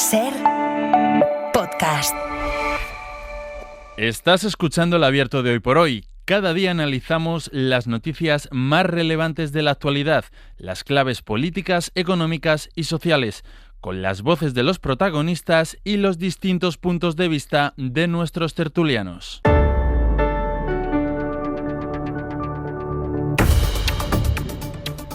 SER Podcast. Estás escuchando el Abierto de Hoy por Hoy. Cada día analizamos las noticias más relevantes de la actualidad, las claves políticas, económicas y sociales, con las voces de los protagonistas y los distintos puntos de vista de nuestros tertulianos.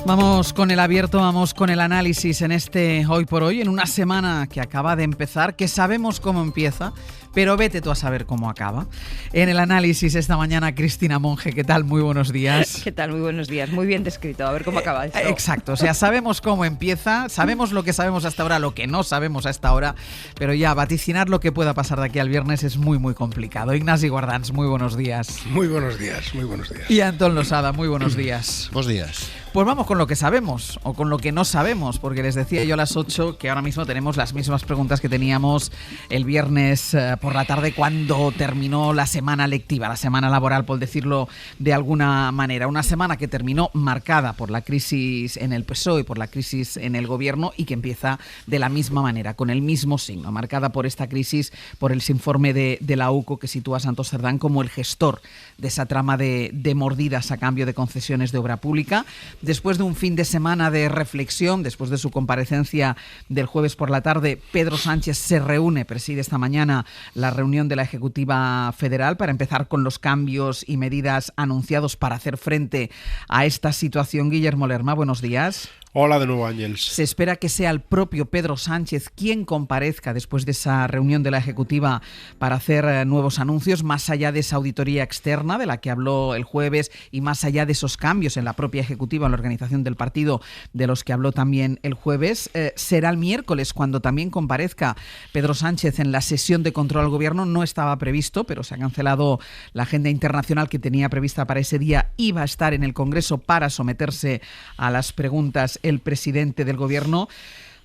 Vamos con el abierto, vamos con el análisis en este Hoy por Hoy, en una semana que acaba de empezar, que sabemos cómo empieza, pero vete tú a saber cómo acaba. En el análisis esta mañana, Cristina Monge, ¿qué tal? Muy buenos días. ¿Qué tal? Muy buenos días. Muy bien descrito. A ver cómo acaba esto. Exacto, o sea, sabemos cómo empieza, sabemos lo que sabemos hasta ahora, lo que no sabemos hasta ahora, pero ya vaticinar lo que pueda pasar de aquí al viernes es muy, muy complicado. Ignasi Guardans, muy buenos días. Muy buenos días, muy buenos días. Y Antón Losada, muy buenos días. Buenos días. Pues vamos con lo que sabemos o con lo que no sabemos, porque les decía yo a las 8 que ahora mismo tenemos las mismas preguntas que teníamos el viernes por la tarde cuando terminó la semana lectiva, la semana laboral, por decirlo de alguna manera. Una semana que terminó marcada por la crisis en el PSOE, por la crisis en el gobierno y que empieza de la misma manera, con el mismo signo, marcada por esta crisis, por el informe de la UCO que sitúa a Santos Cerdán como el gestor de esa trama de mordidas a cambio de concesiones de obra pública. Después de un fin de semana de reflexión, después de su comparecencia del jueves por la tarde, Pedro Sánchez se reúne, preside esta mañana la reunión de la Ejecutiva Federal para empezar con los cambios y medidas anunciados para hacer frente a esta situación. Guillermo Lerma, buenos días. Hola de nuevo, Ángels. Se espera que sea el propio Pedro Sánchez quien comparezca después de esa reunión de la Ejecutiva para hacer nuevos anuncios, más allá de esa auditoría externa de la que habló el jueves y más allá de esos cambios en la propia Ejecutiva, en la organización del partido, de los que habló también el jueves. Será el miércoles cuando también comparezca Pedro Sánchez en la sesión de control al Gobierno. No estaba previsto, pero se ha cancelado la agenda internacional que tenía prevista para ese día. Iba a estar en el Congreso para someterse a las preguntas el presidente del Gobierno.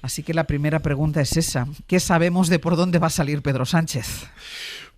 Así que la primera pregunta es esa. ¿Qué sabemos de por dónde va a salir Pedro Sánchez?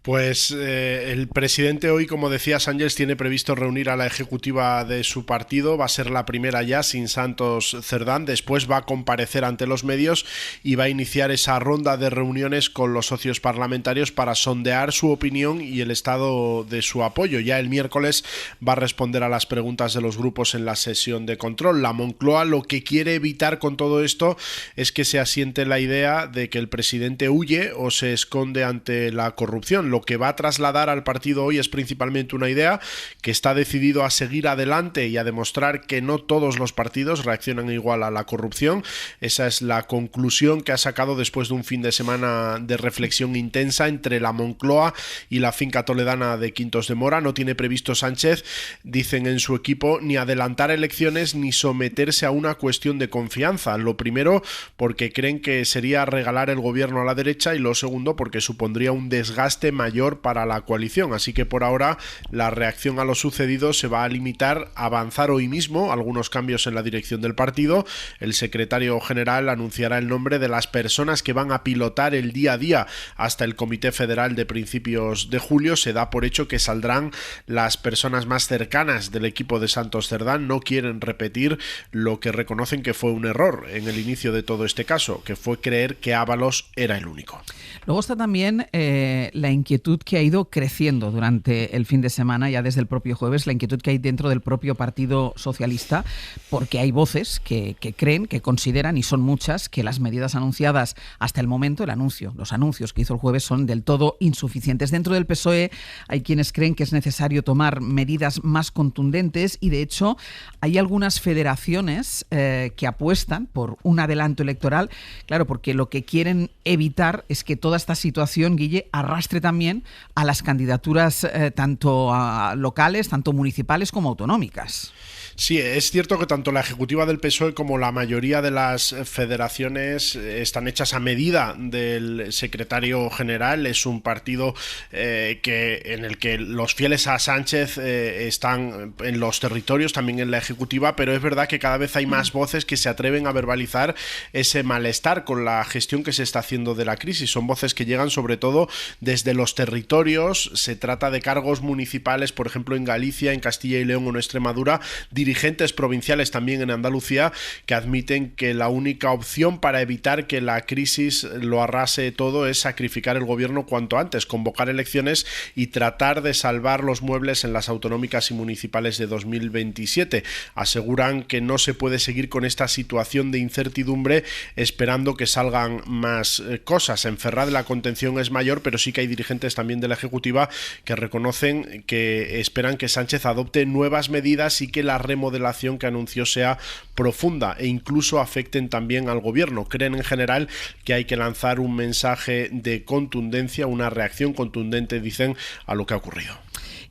Pues el presidente hoy, como decía Sánchez, tiene previsto reunir a la ejecutiva de su partido. Va a ser la primera ya sin Santos Cerdán. Después va a comparecer ante los medios y va a iniciar esa ronda de reuniones con los socios parlamentarios para sondear su opinión y el estado de su apoyo. Ya el miércoles va a responder a las preguntas de los grupos en la sesión de control. La Moncloa lo que quiere evitar con todo esto es que se asiente la idea de que el presidente huye o se esconde ante la corrupción. Lo que va a trasladar al partido hoy es principalmente una idea que está decidido a seguir adelante y a demostrar que no todos los partidos reaccionan igual a la corrupción. Esa es la conclusión que ha sacado después de un fin de semana de reflexión intensa entre la Moncloa y la finca toledana de Quintos de Mora. No tiene previsto Sánchez, dicen en su equipo, ni adelantar elecciones ni someterse a una cuestión de confianza. Lo primero, porque creen que sería regalar el gobierno a la derecha, y lo segundo, porque supondría un desgaste mayor para la coalición. Así que por ahora la reacción a lo sucedido se va a limitar a avanzar hoy mismo algunos cambios en la dirección del partido. El secretario general anunciará el nombre de las personas que van a pilotar el día a día hasta el Comité Federal de principios de julio. Se da por hecho que saldrán las personas más cercanas del equipo de Santos Cerdán. No quieren repetir lo que reconocen que fue un error en el inicio de todo este caso, que fue creer que Ábalos era el único. Luego está también la inquietud que ha ido creciendo durante el fin de semana, ya desde el propio jueves, la inquietud que hay dentro del propio Partido Socialista, porque hay voces que creen, que consideran, y son muchas, que las medidas anunciadas hasta el momento, los anuncios que hizo el jueves son del todo insuficientes. Dentro del PSOE hay quienes creen que es necesario tomar medidas más contundentes y, de hecho, hay algunas federaciones que apuestan por un adelanto electoral, claro, porque lo que quieren evitar es que toda esta situación, Guille, arrastre también a las candidaturas tanto locales, tanto municipales como autonómicas. Sí, es cierto que tanto la ejecutiva del PSOE como la mayoría de las federaciones están hechas a medida del secretario general. Es un partido en el que los fieles a Sánchez están en los territorios, también en la ejecutiva, pero es verdad que cada vez hay más voces que se atreven a verbalizar ese malestar con la gestión que se está haciendo de la crisis. Son voces que llegan sobre todo desde los territorios. Se trata de cargos municipales, por ejemplo en Galicia, en Castilla y León o en Extremadura, dirigidos dirigentes provinciales también en Andalucía que admiten que la única opción para evitar que la crisis lo arrase todo es sacrificar el gobierno cuanto antes, convocar elecciones y tratar de salvar los muebles en las autonómicas y municipales de 2027. Aseguran que no se puede seguir con esta situación de incertidumbre esperando que salgan más cosas. En Ferrad la contención es mayor, pero sí que hay dirigentes también de la Ejecutiva que reconocen que esperan que Sánchez adopte nuevas medidas y que la remodelación que anunció sea profunda e incluso afecten también al gobierno. Creen en general que hay que lanzar un mensaje de contundencia, una reacción contundente, dicen, a lo que ha ocurrido.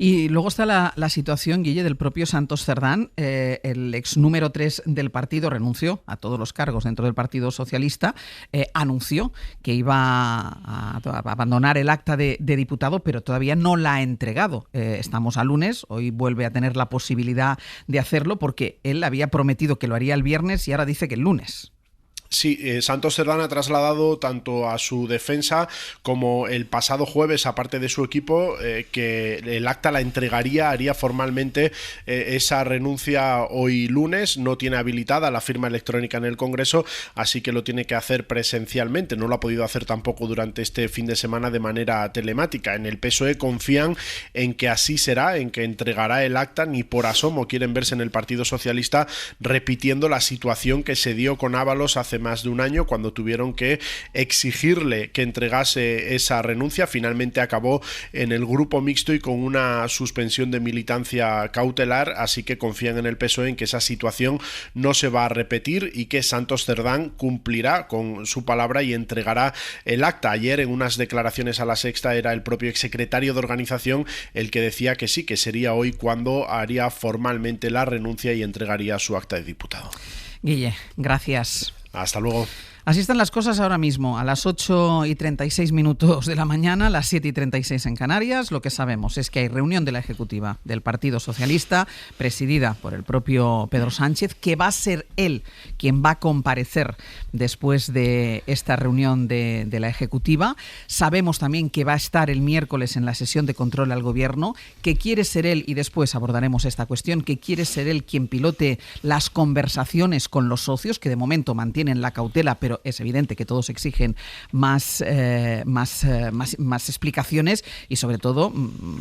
Y luego está la situación, Guille, del propio Santos Cerdán. El ex número 3 del partido renunció a todos los cargos dentro del Partido Socialista, anunció que iba a abandonar el acta de diputado, pero todavía no la ha entregado. Estamos a lunes, hoy vuelve a tener la posibilidad de hacerlo porque él había prometido que lo haría el viernes y ahora dice que el lunes. Sí, Santos Cerdán ha trasladado tanto a su defensa como el pasado jueves a parte de su equipo que el acta la entregaría, haría formalmente esa renuncia hoy lunes. No tiene habilitada la firma electrónica en el Congreso, así que lo tiene que hacer presencialmente. No lo ha podido hacer tampoco durante este fin de semana de manera telemática. En el PSOE confían en que así será, en que entregará el acta. Ni por asomo quieren verse en el Partido Socialista repitiendo la situación que se dio con Ábalos hace más de un año, cuando tuvieron que exigirle que entregase esa renuncia. Finalmente acabó en el grupo mixto y con una suspensión de militancia cautelar, así que confían en el PSOE en que esa situación no se va a repetir y que Santos Cerdán cumplirá con su palabra y entregará el acta. Ayer, en unas declaraciones a La Sexta, era el propio exsecretario de organización el que decía que sí, que sería hoy cuando haría formalmente la renuncia y entregaría su acta de diputado. Guille, gracias. Hasta luego. Así están las cosas ahora mismo, a las 8:36 de la mañana, las 7:36 en Canarias. Lo que sabemos es que hay reunión de la Ejecutiva del Partido Socialista, presidida por el propio Pedro Sánchez, que va a ser él quien va a comparecer después de esta reunión de la Ejecutiva. Sabemos también que va a estar el miércoles en la sesión de control al Gobierno, que quiere ser él, y después abordaremos esta cuestión, que quiere ser él quien pilote las conversaciones con los socios, que de momento mantienen la cautela, pero es evidente que todos exigen más explicaciones y, sobre todo,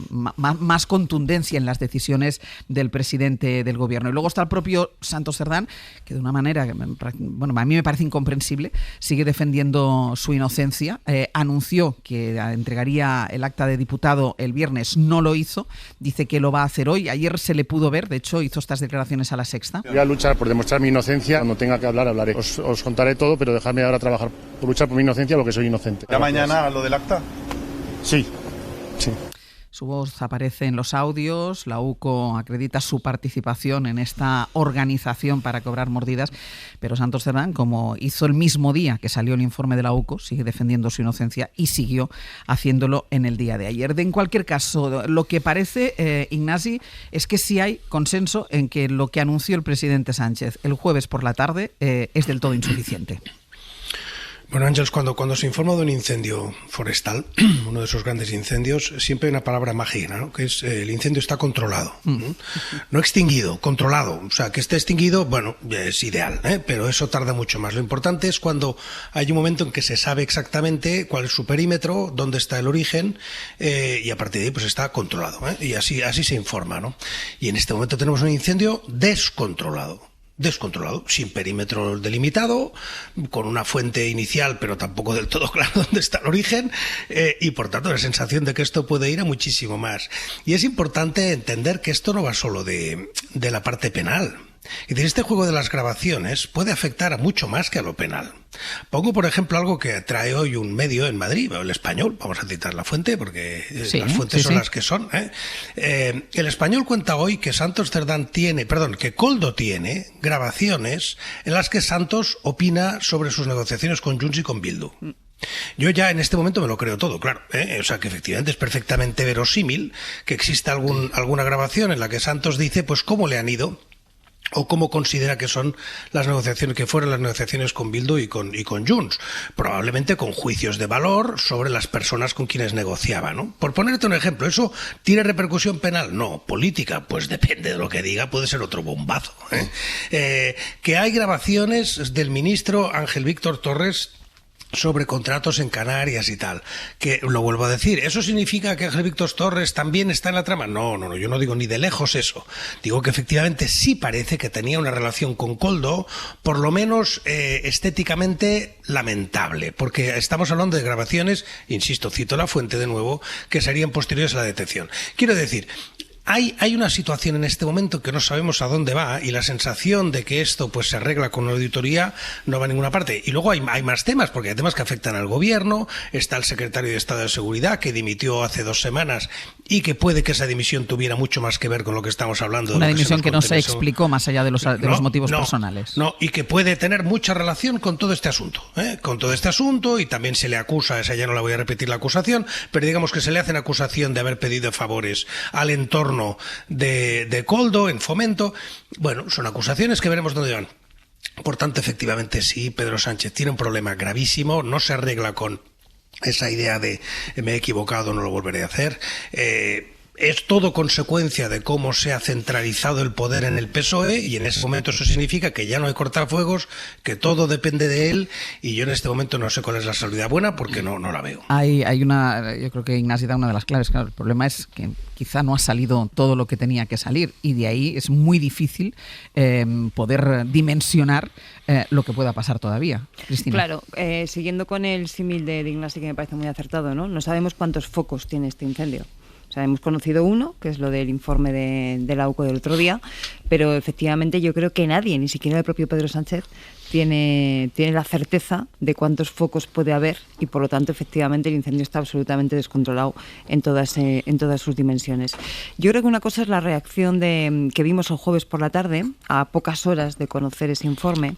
más contundencia en las decisiones del presidente del Gobierno. Y luego está el propio Santos Cerdán, que de una manera, bueno, a mí me parece incomprensible, sigue defendiendo su inocencia. Anunció que entregaría el acta de diputado el viernes, no lo hizo, dice que lo va a hacer hoy. Ayer se le pudo ver, de hecho hizo estas declaraciones a La Sexta. Voy a luchar por demostrar mi inocencia. Cuando tenga que hablar, hablaré. Os contaré todo, pero dejadme ahora trabajar por luchar por mi inocencia, porque soy inocente. ¿Ya mañana lo del acta? Sí. Su voz aparece en los audios, la UCO acredita su participación en esta organización para cobrar mordidas, pero Santos Cerdán, como hizo el mismo día que salió el informe de la UCO, sigue defendiendo su inocencia y siguió haciéndolo en el día de ayer. En cualquier caso, lo que parece, Ignasi, es que sí hay consenso en que lo que anunció el presidente Sánchez el jueves por la tarde es del todo insuficiente. Bueno, Ángeles, cuando se informa de un incendio forestal, uno de esos grandes incendios, siempre hay una palabra mágica, ¿no? Que es el incendio está controlado. No extinguido, controlado. O sea, que esté extinguido, bueno, es ideal, pero eso tarda mucho más. Lo importante es cuando hay un momento en que se sabe exactamente cuál es su perímetro, dónde está el origen, y a partir de ahí pues está controlado. Y así se informa, ¿no? Y en este momento tenemos un incendio descontrolado, sin perímetro delimitado, con una fuente inicial, pero tampoco del todo claro dónde está el origen, y por tanto la sensación de que esto puede ir a muchísimo más. Y es importante entender que esto no va solo de la parte penal. Y de este juego de las grabaciones puede afectar a mucho más que a lo penal. Pongo, por ejemplo, algo que trae hoy un medio en Madrid, El Español, vamos a citar la fuente porque las fuentes son las que son. El Español cuenta hoy que que Koldo tiene grabaciones en las que Santos opina sobre sus negociaciones con Junts y con Bildu. Yo ya en este momento me lo creo todo, claro, o sea que efectivamente es perfectamente verosímil que exista alguna grabación en la que Santos dice pues cómo le han ido o cómo considera que son las negociaciones, que fueron las negociaciones con Bildu y con Junts, probablemente con juicios de valor sobre las personas con quienes negociaba, ¿no? Por ponerte un ejemplo, ¿eso tiene repercusión penal? No. ¿Política? Pues depende de lo que diga, puede ser otro bombazo, ¿eh? Que hay grabaciones del ministro Ángel Víctor Torres sobre contratos en Canarias y tal, que lo vuelvo a decir, ¿eso significa que Ángel Víctor Torres también está en la trama? No, yo no digo ni de lejos eso, digo que efectivamente sí parece que tenía una relación con Koldo, por lo menos estéticamente lamentable, porque estamos hablando de grabaciones, insisto, cito la fuente de nuevo, que serían posteriores a la detención. Quiero decir, hay una situación en este momento que no sabemos a dónde va, y la sensación de que esto pues se arregla con una auditoría no va a ninguna parte. Y luego hay más temas, porque hay temas que afectan al gobierno. Está el secretario de Estado de Seguridad, que dimitió hace 2 semanas y que puede que esa dimisión tuviera mucho más que ver con lo que estamos hablando. Una dimisión que no se explicó más allá de los motivos personales. No, y que puede tener mucha relación con todo este asunto, con todo este asunto, y también se le acusa, esa ya no la voy a repetir la acusación, pero digamos que se le hace una acusación de haber pedido favores al entorno de Koldo en Fomento. Bueno, son acusaciones que veremos dónde van. Por tanto, efectivamente sí, Pedro Sánchez tiene un problema gravísimo, no se arregla con esa idea de me he equivocado, no lo volveré a hacer. Es todo consecuencia de cómo se ha centralizado el poder en el PSOE, y en ese momento eso significa que ya no hay cortafuegos, que todo depende de él, y yo en este momento no sé cuál es la salida buena porque no la veo. Hay una, yo creo que Ignasi da una de las claves. Claro, el problema es que quizá no ha salido todo lo que tenía que salir, y de ahí es muy difícil poder dimensionar lo que pueda pasar todavía. Cristina. Claro, siguiendo con el símil de Ignasi, que me parece muy acertado, ¿no? No sabemos cuántos focos tiene este incendio. O sea, hemos conocido uno, que es lo del informe de la UCO del otro día, pero efectivamente yo creo que nadie, ni siquiera el propio Pedro Sánchez, tiene la certeza de cuántos focos puede haber, y por lo tanto efectivamente el incendio está absolutamente descontrolado en todas sus dimensiones. Yo creo que una cosa es la reacción que vimos el jueves por la tarde, a pocas horas de conocer ese informe.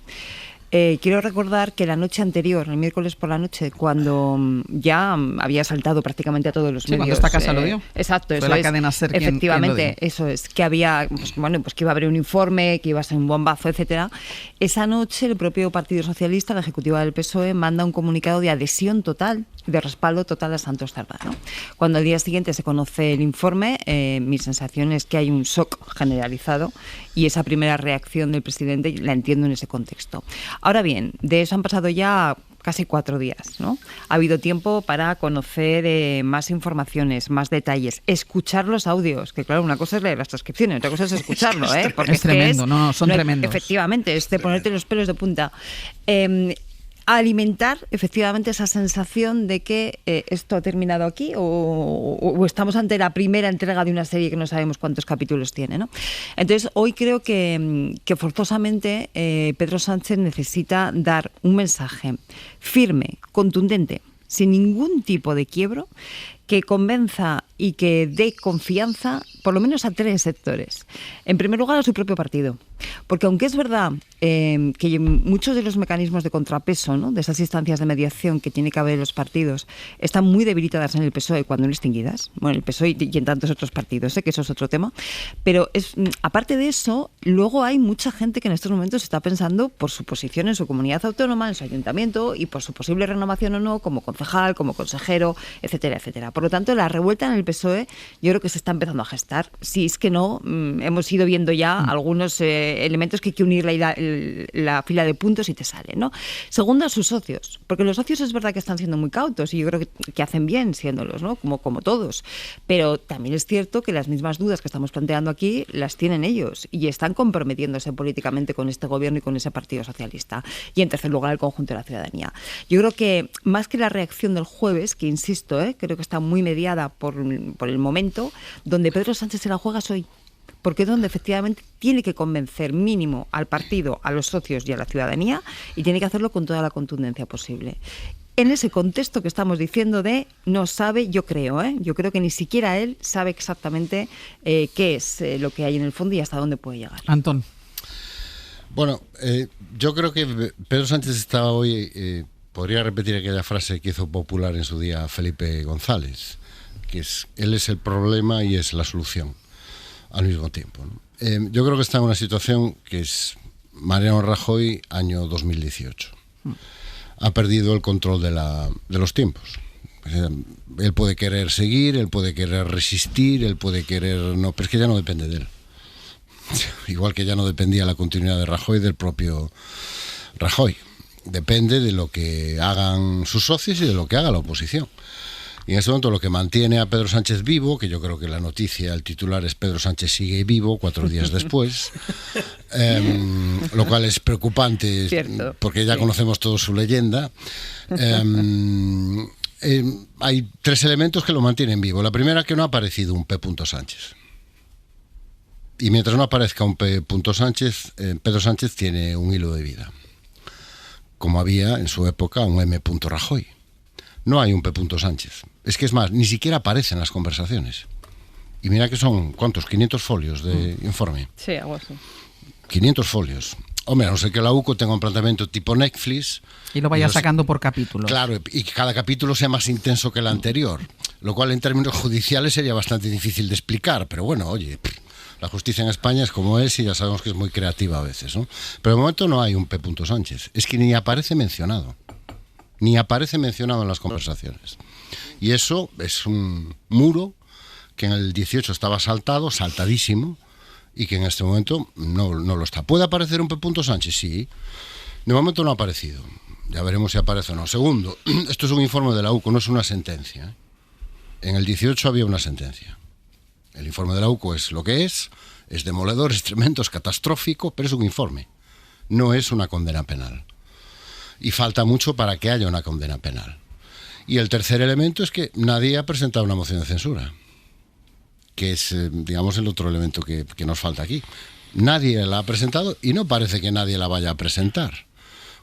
Quiero recordar que la noche anterior, el miércoles por la noche, cuando ya había saltado prácticamente a todos los medios. Cuando esta casa lo dio. Exacto, eso fue la es. cadena SER Efectivamente, eso es. Que había, pues que iba a haber un informe, que iba a ser un bombazo, etcétera. Esa noche el propio Partido Socialista, la ejecutiva del PSOE, manda un comunicado de adhesión total, de respaldo total a Santos Cerdá, ¿no? Cuando al día siguiente se conoce el informe, mi sensación es que hay un shock generalizado, y esa primera reacción del presidente la entiendo en ese contexto. Ahora bien, de eso han pasado ya casi 4 días, ¿no? Ha habido tiempo para conocer más informaciones, más detalles, escuchar los audios, que claro, una cosa es leer las transcripciones, otra cosa es escucharlo, ¿eh? Porque es tremendo, son tremendos. Efectivamente, es de ponerte los pelos de punta. Alimentar efectivamente esa sensación de que esto ha terminado aquí, o estamos ante la primera entrega de una serie que no sabemos cuántos capítulos tiene, ¿no? Entonces hoy creo que forzosamente Pedro Sánchez necesita dar un mensaje firme, contundente, sin ningún tipo de quiebro, que convenza y que dé confianza por lo menos a 3 sectores. En primer lugar, a su propio partido. Porque aunque es verdad que muchos de los mecanismos de contrapeso, ¿no?, de esas instancias de mediación que tiene que haber en los partidos, están muy debilitadas en el PSOE cuando no extinguidas. Bueno, el PSOE y en tantos otros partidos, que eso es otro tema. Pero aparte de eso, luego hay mucha gente que en estos momentos está pensando por su posición en su comunidad autónoma, en su ayuntamiento, y por su posible renovación o no, como concejal, como consejero, etcétera, etcétera. Por lo tanto, la revuelta en el PSOE yo creo que se está empezando a gestar. Si es que no, hemos ido viendo ya algunos elementos que hay que unir la fila de puntos y te sale, ¿no? Segundo, a sus socios, porque los socios es verdad que están siendo muy cautos, y yo creo que hacen bien siéndolos, ¿no? Como todos. Pero también es cierto que las mismas dudas que estamos planteando aquí las tienen ellos, y están comprometiéndose políticamente con este gobierno y con ese Partido Socialista. Y en tercer lugar, el conjunto de la ciudadanía. Yo creo que más que la reacción del jueves, que insisto, creo que está muy mediada por el momento, donde Pedro Sánchez se la juega es hoy. Porque es donde efectivamente tiene que convencer mínimo al partido, a los socios y a la ciudadanía, y tiene que hacerlo con toda la contundencia posible. En ese contexto que estamos diciendo de no sabe, yo creo que ni siquiera él sabe exactamente qué es lo que hay en el fondo y hasta dónde puede llegar. Antón. Bueno, yo creo que Pedro Sánchez está hoy, podría repetir aquella frase que hizo popular en su día Felipe González, que es: él es el problema y es la solución. al mismo tiempo, ¿no? Yo creo que está en una situación que es Mariano Rajoy, año 2018. Ha perdido el control de los tiempos. Él puede querer seguir, él puede querer resistir, él puede querer... No, pero es que ya no depende de él. Igual que ya no dependía la continuidad de Rajoy del propio Rajoy. Depende de lo que hagan sus socios y de lo que haga la oposición. Y en este momento lo que mantiene a Pedro Sánchez vivo, que yo creo que la noticia, el titular es Pedro Sánchez sigue vivo 4 días después, lo cual es preocupante. Cierto. Porque ya conocemos todos su leyenda. Hay 3 elementos que lo mantienen vivo. La primera, que no ha aparecido un P. Sánchez. Y mientras no aparezca un P. Sánchez, Pedro Sánchez tiene un hilo de vida. Como había en su época un M. Rajoy. No hay un P. Sánchez. Es que es más, ni siquiera aparece en las conversaciones. Y mira que son, ¿cuántos? 500 folios de informe. Sí, algo así. 500 folios. Hombre, a no ser que la UCO tenga un planteamiento tipo Netflix. Y lo vaya sacando por capítulos. Claro, y que cada capítulo sea más intenso que el anterior. Lo cual en términos judiciales sería bastante difícil de explicar. Pero bueno, oye, la justicia en España es como es y ya sabemos que es muy creativa a veces, ¿no? Pero de momento no hay un P. Sánchez. Es que ni aparece mencionado. Ni aparece mencionado en las conversaciones. Y eso es un muro que en el 18 estaba saltadísimo, y que en este momento no lo está. ¿Puede aparecer un P. Sánchez? Sí. De momento no ha aparecido. Ya veremos si aparece o no. Segundo, esto es un informe de la UCO, no es una sentencia. En el 18 había una sentencia. El informe de la UCO es lo que es demoledor, es tremendo, es catastrófico, pero es un informe. No es una condena penal. Y falta mucho para que haya una condena penal. Y el tercer elemento es que nadie ha presentado una moción de censura, que es, digamos, el otro elemento que nos falta aquí. Nadie la ha presentado y no parece que nadie la vaya a presentar.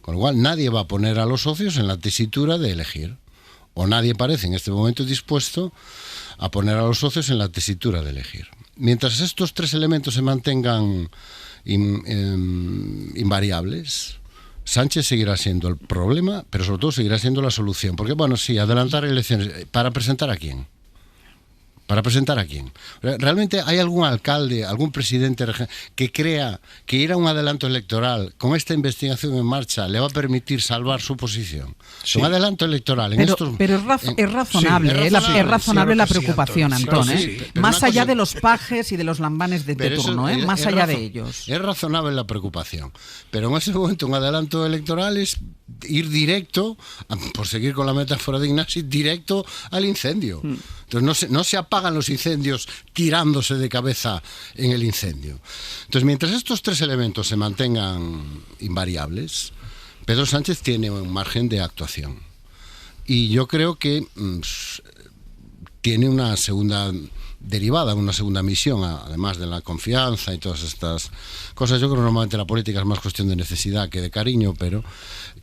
Con lo cual nadie va a poner a los socios en la tesitura de elegir. O nadie parece en este momento dispuesto a poner a los socios en la tesitura de elegir. Mientras estos 3 elementos se mantengan invariables, Sánchez seguirá siendo el problema, pero sobre todo seguirá siendo la solución. Porque, bueno, sí, adelantar elecciones. ¿Para presentar a quién? ¿Para presentar a quién? ¿Realmente hay algún alcalde, algún presidente que crea que ir a un adelanto electoral con esta investigación en marcha le va a permitir salvar su posición? Sí. Un adelanto electoral en pero es razonable, es razonable la preocupación, Antón. Más allá de los pajes y de los lambanes de turno, más allá de ellos. Es razonable la preocupación, pero en ese momento un adelanto electoral es ir directo, por seguir con la metáfora de Ignasi, directo al incendio. Entonces no se apagan los incendios tirándose de cabeza en el incendio. Entonces, mientras estos 3 elementos se mantengan invariables, Pedro Sánchez tiene un margen de actuación. Y yo creo que tiene una segunda derivada, una segunda misión, además de la confianza y todas estas cosas. Yo creo que normalmente la política es más cuestión de necesidad que de cariño, pero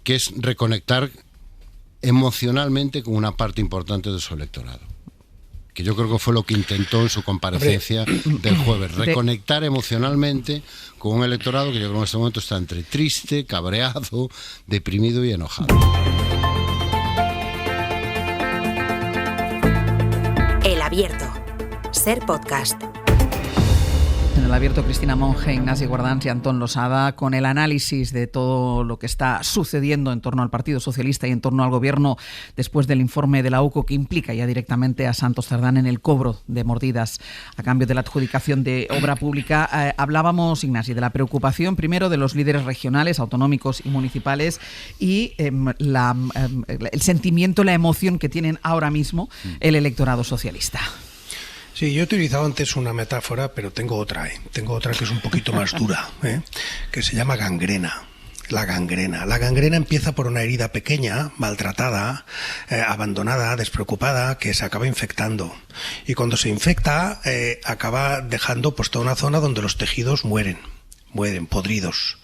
que es reconectar emocionalmente con una parte importante de su electorado. Que yo creo que fue lo que intentó en su comparecencia del jueves, reconectar emocionalmente con un electorado que yo creo que en este momento está entre triste, cabreado, deprimido y enojado. El Abierto. Ser Podcast. En el Abierto, Cristina Monge, Ignasi Guardans y Antón Losada, con el análisis de todo lo que está sucediendo en torno al Partido Socialista y en torno al Gobierno después del informe de la UCO que implica ya directamente a Santos Cerdán en el cobro de mordidas a cambio de la adjudicación de obra pública. Hablábamos, Ignasi, de la preocupación primero de los líderes regionales, autonómicos y municipales y el sentimiento, la emoción que tienen ahora mismo el electorado socialista. Sí, yo he utilizado antes una metáfora, pero tengo otra que es un poquito más dura, que se llama gangrena. La gangrena. La gangrena empieza por una herida pequeña, maltratada, abandonada, despreocupada, que se acaba infectando. Y cuando se infecta, acaba dejando pues toda una zona donde los tejidos mueren mueren podridos.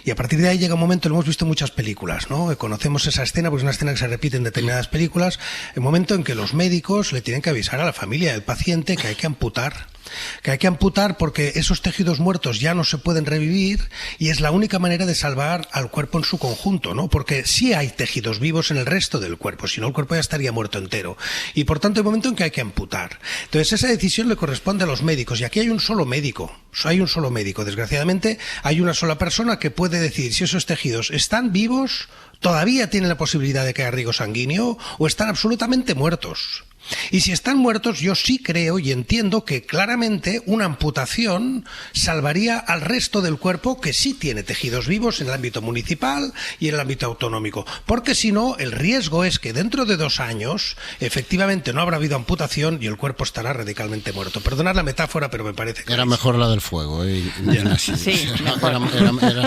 Y a partir de ahí llega un momento, lo hemos visto en muchas películas, ¿no? Conocemos esa escena, porque es una escena que se repite en determinadas películas, el momento en que los médicos le tienen que avisar a la familia del paciente que hay que amputar porque esos tejidos muertos ya no se pueden revivir y es la única manera de salvar al cuerpo en su conjunto, ¿no? Porque sí hay tejidos vivos en el resto del cuerpo, si no el cuerpo ya estaría muerto entero. Y por tanto hay un momento en que hay que amputar. Entonces esa decisión le corresponde a los médicos y aquí hay un solo médico. Desgraciadamente hay una sola persona que puede decidir si esos tejidos están vivos, todavía tienen la posibilidad de que haya riego sanguíneo o están absolutamente muertos. Y si están muertos, yo sí creo y entiendo que claramente una amputación salvaría al resto del cuerpo que sí tiene tejidos vivos en el ámbito municipal y en el ámbito autonómico. Porque si no, el riesgo es que dentro de 2 años efectivamente no habrá habido amputación y el cuerpo estará radicalmente muerto. Perdonad la metáfora, pero me parece que... Era mejor la del fuego. Sí, mejor.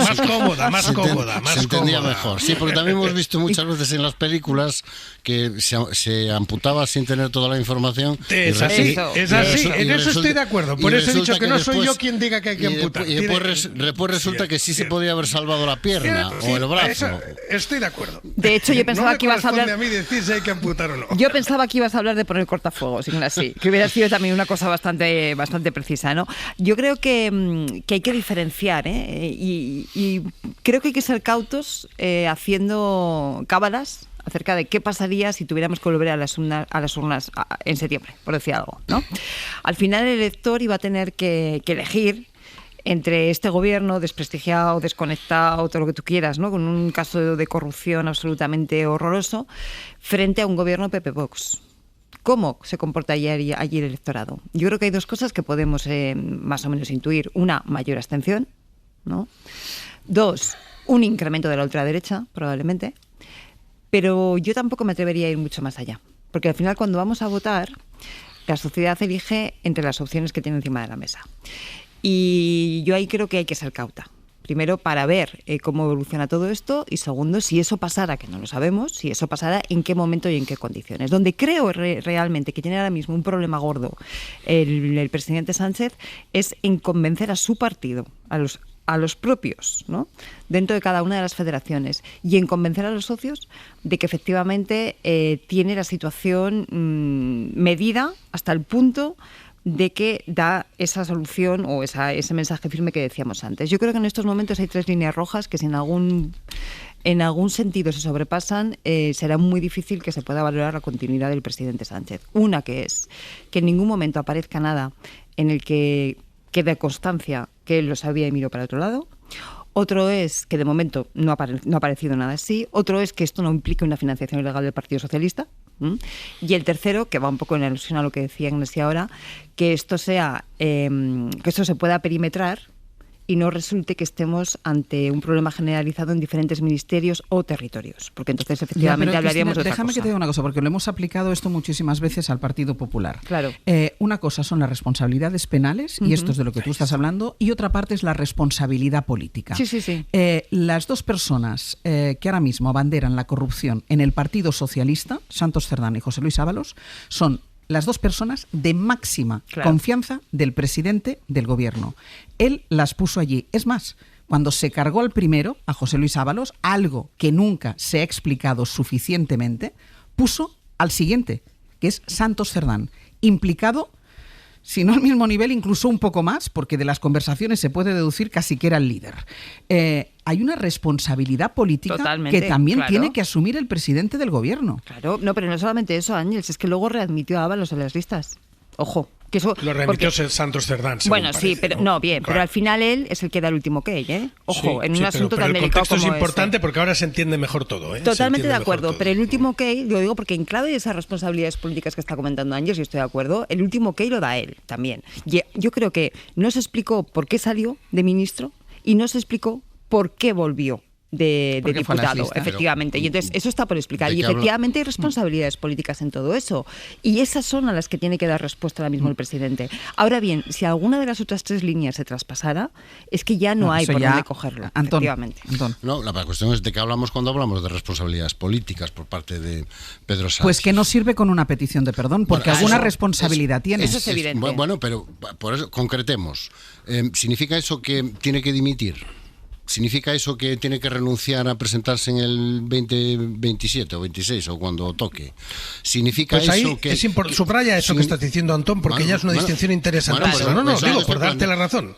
Más cómoda. Se entendía mejor. Sí, porque también hemos visto muchas veces en las películas que se amputaba sin tener toda la información. Es así, en eso estoy de acuerdo. Por eso he dicho que no soy yo quien diga que hay que amputar. Y después resulta que sí se podía haber salvado la pierna o el brazo. Estoy de acuerdo. De hecho, yo pensaba que ibas a hablar... a mí decir si hay que amputar o no. Yo pensaba que ibas a hablar de poner cortafuegos, Ignasi, que hubiera sido también una cosa bastante precisa, ¿no? Yo creo que hay que diferenciar, y creo que hay que ser cautos haciendo cábalas acerca de qué pasaría si tuviéramos que volver a las urnas en septiembre, por decir algo, ¿no? Al final el elector iba a tener que elegir entre este gobierno desprestigiado, desconectado, todo lo que tú quieras, ¿no? Con un caso de corrupción absolutamente horroroso, frente a un gobierno PP-Vox. ¿Cómo se comportaría allí el electorado? Yo creo que hay 2 cosas que podemos más o menos intuir. Una, mayor abstención, ¿no? 2, un incremento de la ultraderecha, probablemente. Pero yo tampoco me atrevería a ir mucho más allá. Porque al final, cuando vamos a votar, la sociedad elige entre las opciones que tiene encima de la mesa. Y yo ahí creo que hay que ser cauta. Primero, para ver cómo evoluciona todo esto. Y segundo, si eso pasara, que no lo sabemos, si eso pasara, en qué momento y en qué condiciones. Donde creo realmente que tiene ahora mismo un problema gordo el presidente Sánchez es en convencer a su partido, a los propios, ¿no? Dentro de cada una de las federaciones, y en convencer a los socios de que efectivamente tiene la situación medida hasta el punto de que da esa solución o ese mensaje firme que decíamos antes. Yo creo que en estos momentos hay 3 líneas rojas que si en algún sentido se sobrepasan, será muy difícil que se pueda valorar la continuidad del presidente Sánchez. Una, que es que en ningún momento aparezca nada en el que quede constancia que él lo sabía y miró para otro lado. Otro es que de momento no ha aparecido nada así. Otro es que esto no implique una financiación ilegal del Partido Socialista. Y el tercero, que va un poco en alusión a lo que decía Ignasi ahora, que esto se pueda perimetrar y no resulte que estemos ante un problema generalizado en diferentes ministerios o territorios, porque entonces efectivamente hablaríamos de otra cosa. Déjame que te diga una cosa, porque lo hemos aplicado esto muchísimas veces al Partido Popular. Claro. Una cosa son las responsabilidades penales, y esto es de lo que tú estás hablando, y otra parte es la responsabilidad política. Sí. Las 2 personas que ahora mismo abanderan la corrupción en el Partido Socialista, Santos Cerdán y José Luis Ábalos, son las 2 personas de máxima confianza del presidente del gobierno. Él las puso allí. Es más, cuando se cargó al primero, a José Luis Ábalos, algo que nunca se ha explicado suficientemente, puso al siguiente, que es Santos Cerdán, implicado, si no al mismo nivel, incluso un poco más, porque de las conversaciones se puede deducir casi que era el líder. Hay una responsabilidad política que también tiene que asumir el presidente del gobierno. Claro, no, pero no solamente eso, Ángels, es que luego readmitió a Ábalos en las listas. Ojo. Que eso, lo remitió Santos Cerdán. Bueno, parece, sí, pero no, bien, claro. Pero al final él es el que da el último okay, ¿eh? Ojo, en un asunto tan delicado como el contexto es importante porque ahora se entiende mejor todo, ¿eh? Totalmente de acuerdo, pero el último okay, lo digo porque en clave de esas responsabilidades políticas que está comentando Ángel, yo estoy de acuerdo, el último okay lo da él también. Yo creo que no se explicó por qué salió de ministro y no se explicó por qué volvió diputado, efectivamente. Y entonces eso está por explicar. Y efectivamente hay responsabilidades políticas en todo eso. Y esas son a las que tiene que dar respuesta ahora mismo el presidente. Ahora bien, si alguna de las otras 3 líneas se traspasara, es que ya no hay por dónde cogerlo. Efectivamente. No, la cuestión es de qué hablamos cuando hablamos de responsabilidades políticas por parte de Pedro Sánchez. Pues que no sirve con una petición de perdón, porque alguna responsabilidad tiene. Eso es evidente. Bueno, pero por eso concretemos. ¿Significa eso que tiene que dimitir? ¿Significa eso que tiene que renunciar a presentarse en el 2027 o 26 o cuando toque? ¿Significa pues eso que... subraya eso que estás diciendo, Antón, porque ya es una distinción interesante. Digo, por darte la razón.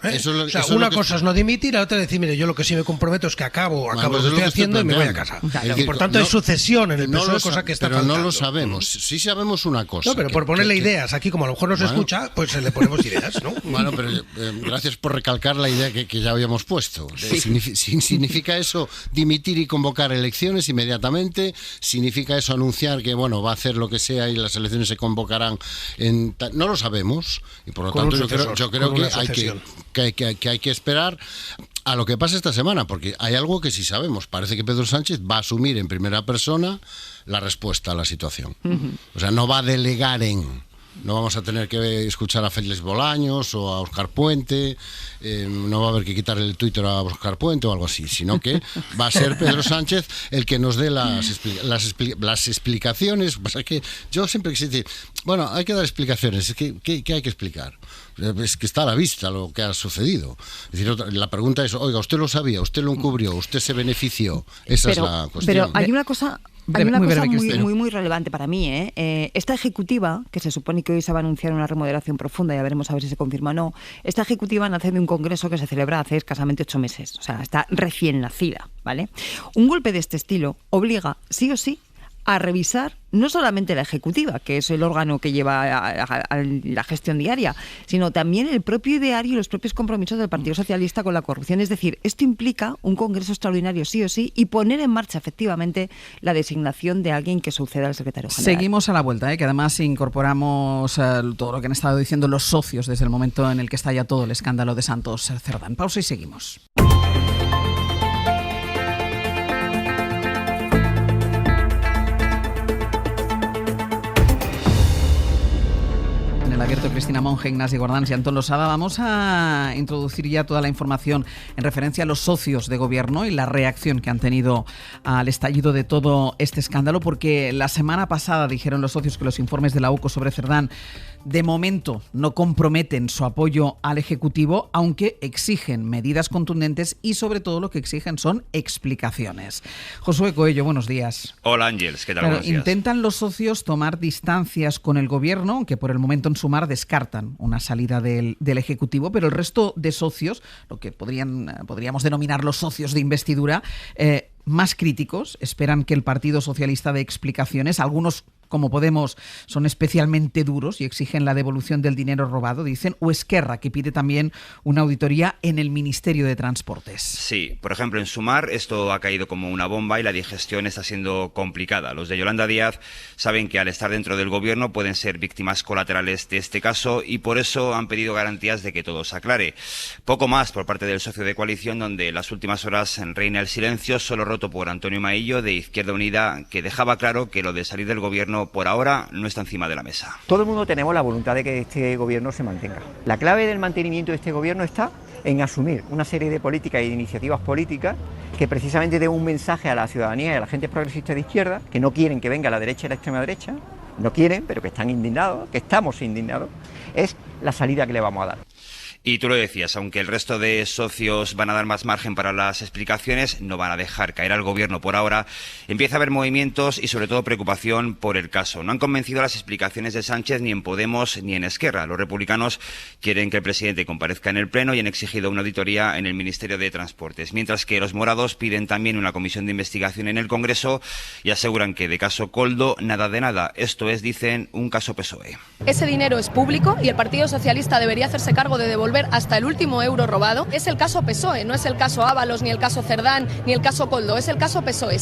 Una cosa es no dimitir, la otra es decir, mire, yo lo que sí me comprometo es que acabo lo que estoy haciendo y me voy a casa. Por tanto, hay sucesión en el PSOE, cosa que está faltando. Pero no lo sabemos. Sí sabemos una cosa. No, pero por ponerle ideas, aquí como a lo mejor no se escucha, pues le ponemos ideas, ¿no? Bueno, pero gracias por recalcar la idea que ya habíamos puesto. ¿Significa eso dimitir y convocar elecciones inmediatamente? ¿Significa eso anunciar que va a hacer lo que sea y las elecciones se convocarán? No lo sabemos y por lo tanto yo creo que hay que esperar a lo que pase esta semana, porque hay algo que sí sabemos. Parece que Pedro Sánchez va a asumir en primera persona la respuesta a la situación. O sea, no va a delegar no vamos a tener que escuchar a Félix Bolaños o a Óscar Puente, no va a haber que quitar el Twitter a Óscar Puente o algo así, sino que va a ser Pedro Sánchez el que nos dé las explicaciones. Pasa que yo siempre quise decir, hay que dar explicaciones. ¿Qué hay que explicar? Es que está a la vista lo que ha sucedido. Es decir, la pregunta es, oiga, ¿usted lo sabía? ¿Usted lo encubrió? ¿Usted se benefició? Esa es la cuestión. Pero hay una cosa... muy relevante para mí. Esta ejecutiva, que se supone que hoy se va a anunciar una remodelación profunda, ya veremos a ver si se confirma o no, esta ejecutiva nace de un congreso que se celebra hace escasamente 8 meses. O sea, está recién nacida, ¿vale? Un golpe de este estilo obliga, sí o sí, a revisar no solamente la ejecutiva, que es el órgano que lleva a la gestión diaria, sino también el propio ideario y los propios compromisos del Partido Socialista con la corrupción. Es decir, esto implica un congreso extraordinario sí o sí y poner en marcha efectivamente la designación de alguien que suceda al secretario general. Seguimos a la vuelta, que además incorporamos todo lo que han estado diciendo los socios desde el momento en el que estalla todo el escándalo de Santos Cerdán. Pausa y seguimos. El abierto, Cristina Monge, Ignasi Guardans y Antón Losada. Vamos a introducir ya toda la información en referencia a los socios de gobierno y la reacción que han tenido al estallido de todo este escándalo, porque la semana pasada dijeron los socios que los informes de la UCO sobre Cerdán de momento no comprometen su apoyo al Ejecutivo, aunque exigen medidas contundentes y sobre todo lo que exigen son explicaciones. Josué Coello, buenos días. Hola Ángeles, ¿qué tal? Buenos días. Intentan los socios tomar distancias con el Gobierno, aunque por el momento en Sumar descartan una salida del Ejecutivo, pero el resto de socios, lo que podríamos denominar los socios de investidura, más críticos, esperan que el Partido Socialista dé explicaciones. Algunos, como Podemos, son especialmente duros y exigen la devolución del dinero robado, dicen, o Esquerra, que pide también una auditoría en el Ministerio de Transportes. Sí, por ejemplo, en Sumar esto ha caído como una bomba y la digestión está siendo complicada. Los de Yolanda Díaz saben que al estar dentro del gobierno pueden ser víctimas colaterales de este caso y por eso han pedido garantías de que todo se aclare. Poco más por parte del socio de coalición, donde en las últimas horas reina el silencio, solo roto por Antonio Maillo de Izquierda Unida, que dejaba claro que lo de salir del gobierno por ahora no está encima de la mesa. Todo el mundo tenemos la voluntad de que este gobierno se mantenga. La clave del mantenimiento de este gobierno está en asumir una serie de políticas y de iniciativas políticas que precisamente den un mensaje a la ciudadanía y a la gente progresista de izquierda, que no quieren que venga la derecha y la extrema derecha, no quieren, pero que están indignados, que estamos indignados, es la salida que le vamos a dar. Y tú lo decías, aunque el resto de socios van a dar más margen para las explicaciones, no van a dejar caer al gobierno por ahora. Empieza a haber movimientos y sobre todo preocupación por el caso. No han convencido las explicaciones de Sánchez ni en Podemos ni en Esquerra. Los republicanos quieren que el presidente comparezca en el Pleno y han exigido una auditoría en el Ministerio de Transportes. Mientras que los morados piden también una comisión de investigación en el Congreso y aseguran que de caso Koldo, nada de nada. Esto es, dicen, un caso PSOE. Ese dinero es público y el Partido Socialista debería hacerse cargo de devolver hasta el último euro robado. Es el caso PSOE, no es el caso Ábalos, ni el caso Cerdán, ni el caso Koldo, es el caso PSOE.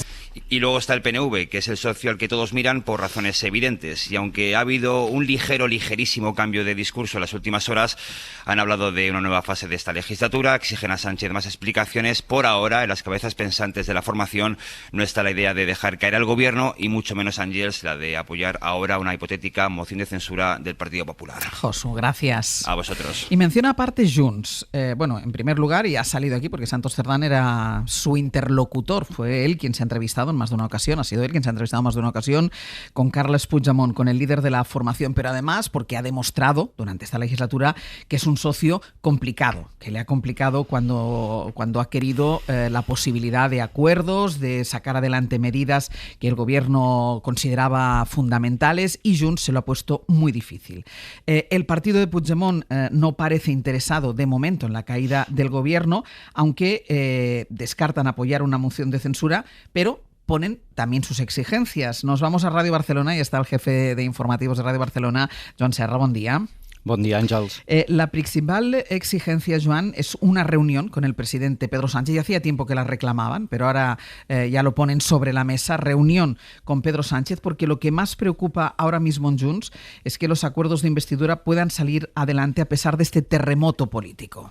Y luego está el PNV, que es el socio al que todos miran por razones evidentes. Y aunque ha habido un ligerísimo cambio de discurso en las últimas horas, han hablado de una nueva fase de esta legislatura, exigen a Sánchez más explicaciones. Por ahora, en las cabezas pensantes de la formación no está la idea de dejar caer al gobierno y mucho menos, Ángels, la de apoyar ahora una hipotética moción de censura del Partido Popular. Josu, gracias. A vosotros. Y menciona aparte Junts. Bueno, en primer lugar, y ha salido aquí porque Santos Cerdán era su interlocutor. Fue él quien se ha entrevistado en más de una ocasión, ha sido él quien se ha entrevistado en más de una ocasión con Carles Puigdemont, con el líder de la formación, pero además porque ha demostrado durante esta legislatura que es un socio complicado, que le ha complicado cuando ha querido la posibilidad de acuerdos, de sacar adelante medidas que el gobierno consideraba fundamentales, y Junts se lo ha puesto muy difícil. El partido de Puigdemont no parece interesado de momento en la caída del gobierno, aunque descartan apoyar una moción de censura, pero ponen también sus exigencias. Nos vamos a Radio Barcelona y está el jefe de informativos de Radio Barcelona, Joan Serra. Bon día. Bon día, Ángels. La principal exigencia, Joan, es una reunión con el presidente Pedro Sánchez. Ya hacía tiempo que la reclamaban, pero ahora ya lo ponen sobre la mesa. Reunión con Pedro Sánchez, porque lo que más preocupa ahora mismo en Junts es que los acuerdos de investidura puedan salir adelante a pesar de este terremoto político.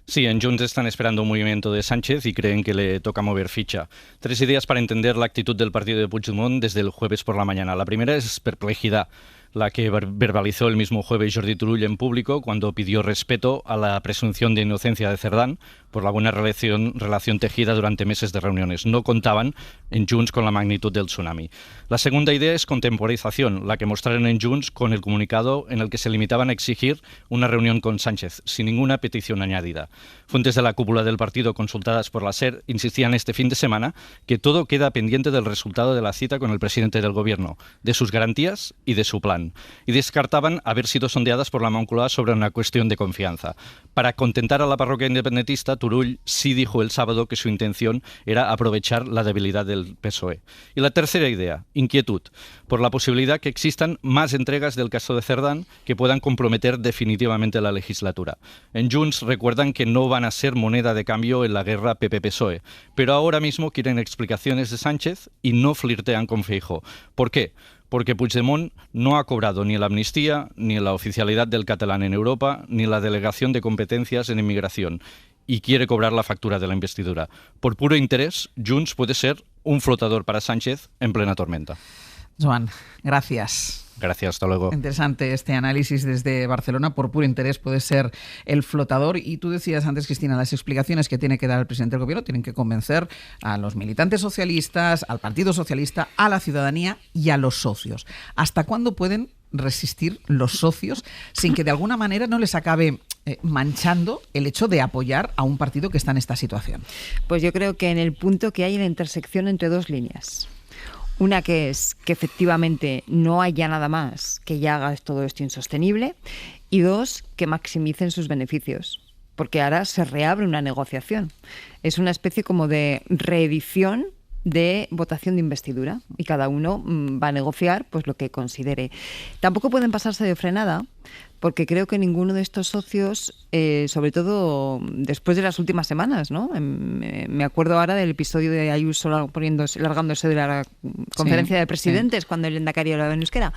Sí, en Junts están esperando un movimiento de Sánchez y creen que le toca mover ficha. 3 ideas para entender la actitud del partido de Puigdemont desde el jueves por la mañana. La primera es perplejidad, la que verbalizó el mismo jueves Jordi Turull en público cuando pidió respeto a la presunción de inocencia de Cerdán por la buena relación tejida durante meses de reuniones. No contaban en Junts con la magnitud del tsunami. La segunda idea es contemporización, la que mostraron en Junts con el comunicado en el que se limitaban a exigir una reunión con Sánchez, sin ninguna petición añadida. Fuentes de la cúpula del partido consultadas por la SER insistían este fin de semana que todo queda pendiente del resultado de la cita con el presidente del gobierno, de sus garantías y de su plan. Y descartaban haber sido sondeadas por la Moncloa sobre una cuestión de confianza. Para contentar a la parroquia independentista, Turull sí dijo el sábado que su intención era aprovechar la debilidad del PSOE. Y la tercera idea, inquietud, por la posibilidad que existan más entregas del caso de Cerdán que puedan comprometer definitivamente la legislatura. En Junts recuerdan que no van a ser moneda de cambio en la guerra PP-PSOE, pero ahora mismo quieren explicaciones de Sánchez y no flirtean con Feijóo. ¿Por qué? Porque Puigdemont no ha cobrado ni la amnistía, ni la oficialidad del catalán en Europa, ni la delegación de competencias en inmigración, y quiere cobrar la factura de la investidura. Por puro interés, Junts puede ser un flotador para Sánchez en plena tormenta. Joan, gracias. Gracias, hasta luego. Interesante este análisis desde Barcelona. Por puro interés puede ser el flotador. Y tú decías antes, Cristina, las explicaciones que tiene que dar el presidente del gobierno tienen que convencer a los militantes socialistas, al Partido Socialista, a la ciudadanía y a los socios. ¿Hasta cuándo pueden resistir los socios sin que de alguna manera no les acabe manchando el hecho de apoyar a un partido que está en esta situación? Pues yo creo que en el punto que hay en la intersección entre dos líneas. Una que es que efectivamente no haya nada más que ya haga todo esto insostenible, y dos, que maximicen sus beneficios, porque ahora se reabre una negociación. Es una especie como de reedición de votación de investidura y cada uno va a negociar pues lo que considere. Tampoco pueden pasarse de frenada, porque creo que ninguno de estos socios, sobre todo después de las últimas semanas, ¿no? Me acuerdo ahora del episodio de Ayuso largándose de la conferencia de presidentes cuando el Lehendakari hablaba en euskera.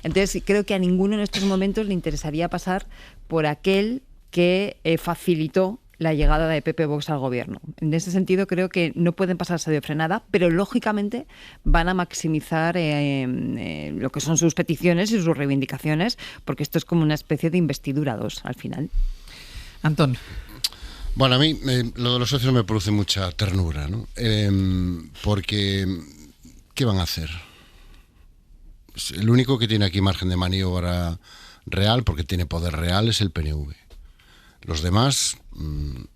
Entonces creo que a ninguno en estos momentos le interesaría pasar por aquel que facilitó la llegada de PP Vox al gobierno. En ese sentido creo que no pueden pasarse de frenada, pero lógicamente van a maximizar lo que son sus peticiones y sus reivindicaciones, porque esto es como una especie de investidura 2 al final. Antón. Bueno, a mí lo de los socios me produce mucha ternura, ¿no? Porque ¿qué van a hacer? El único que tiene aquí margen de maniobra real, porque tiene poder real, es el PNV. Los demás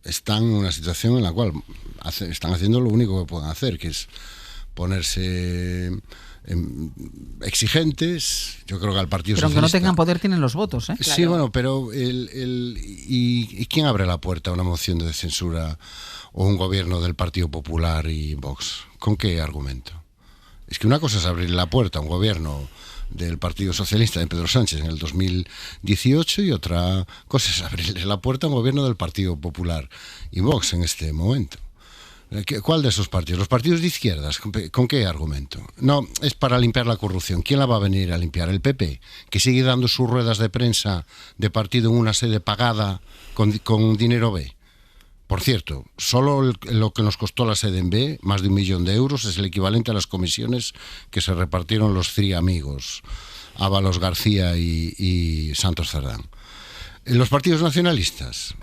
están en una situación en la cual están haciendo lo único que pueden hacer, que es ponerse exigentes. Yo creo que al Partido Socialista... Pero aunque no tengan poder, tienen los votos, ¿eh? Sí, claro. Bueno, pero ¿y quién abre la puerta a una moción de censura o un gobierno del Partido Popular y Vox? ¿Con qué argumento? Es que una cosa es abrir la puerta a un gobierno del Partido Socialista de Pedro Sánchez en el 2018 y otra cosa es abrirle la puerta a un gobierno del Partido Popular y Vox en este momento. ¿Cuál de esos partidos? ¿Los partidos de izquierdas? ¿Con qué argumento? No, es para limpiar la corrupción. ¿Quién la va a venir a limpiar? ¿El PP? Que sigue dando sus ruedas de prensa de partido en una sede pagada con dinero B. Por cierto, solo lo que nos costó la sede en B, más de 1 millón de euros, es el equivalente a las comisiones que se repartieron los amigos, Ábalos García y Santos Cerdán. ¿Los partidos nacionalistas?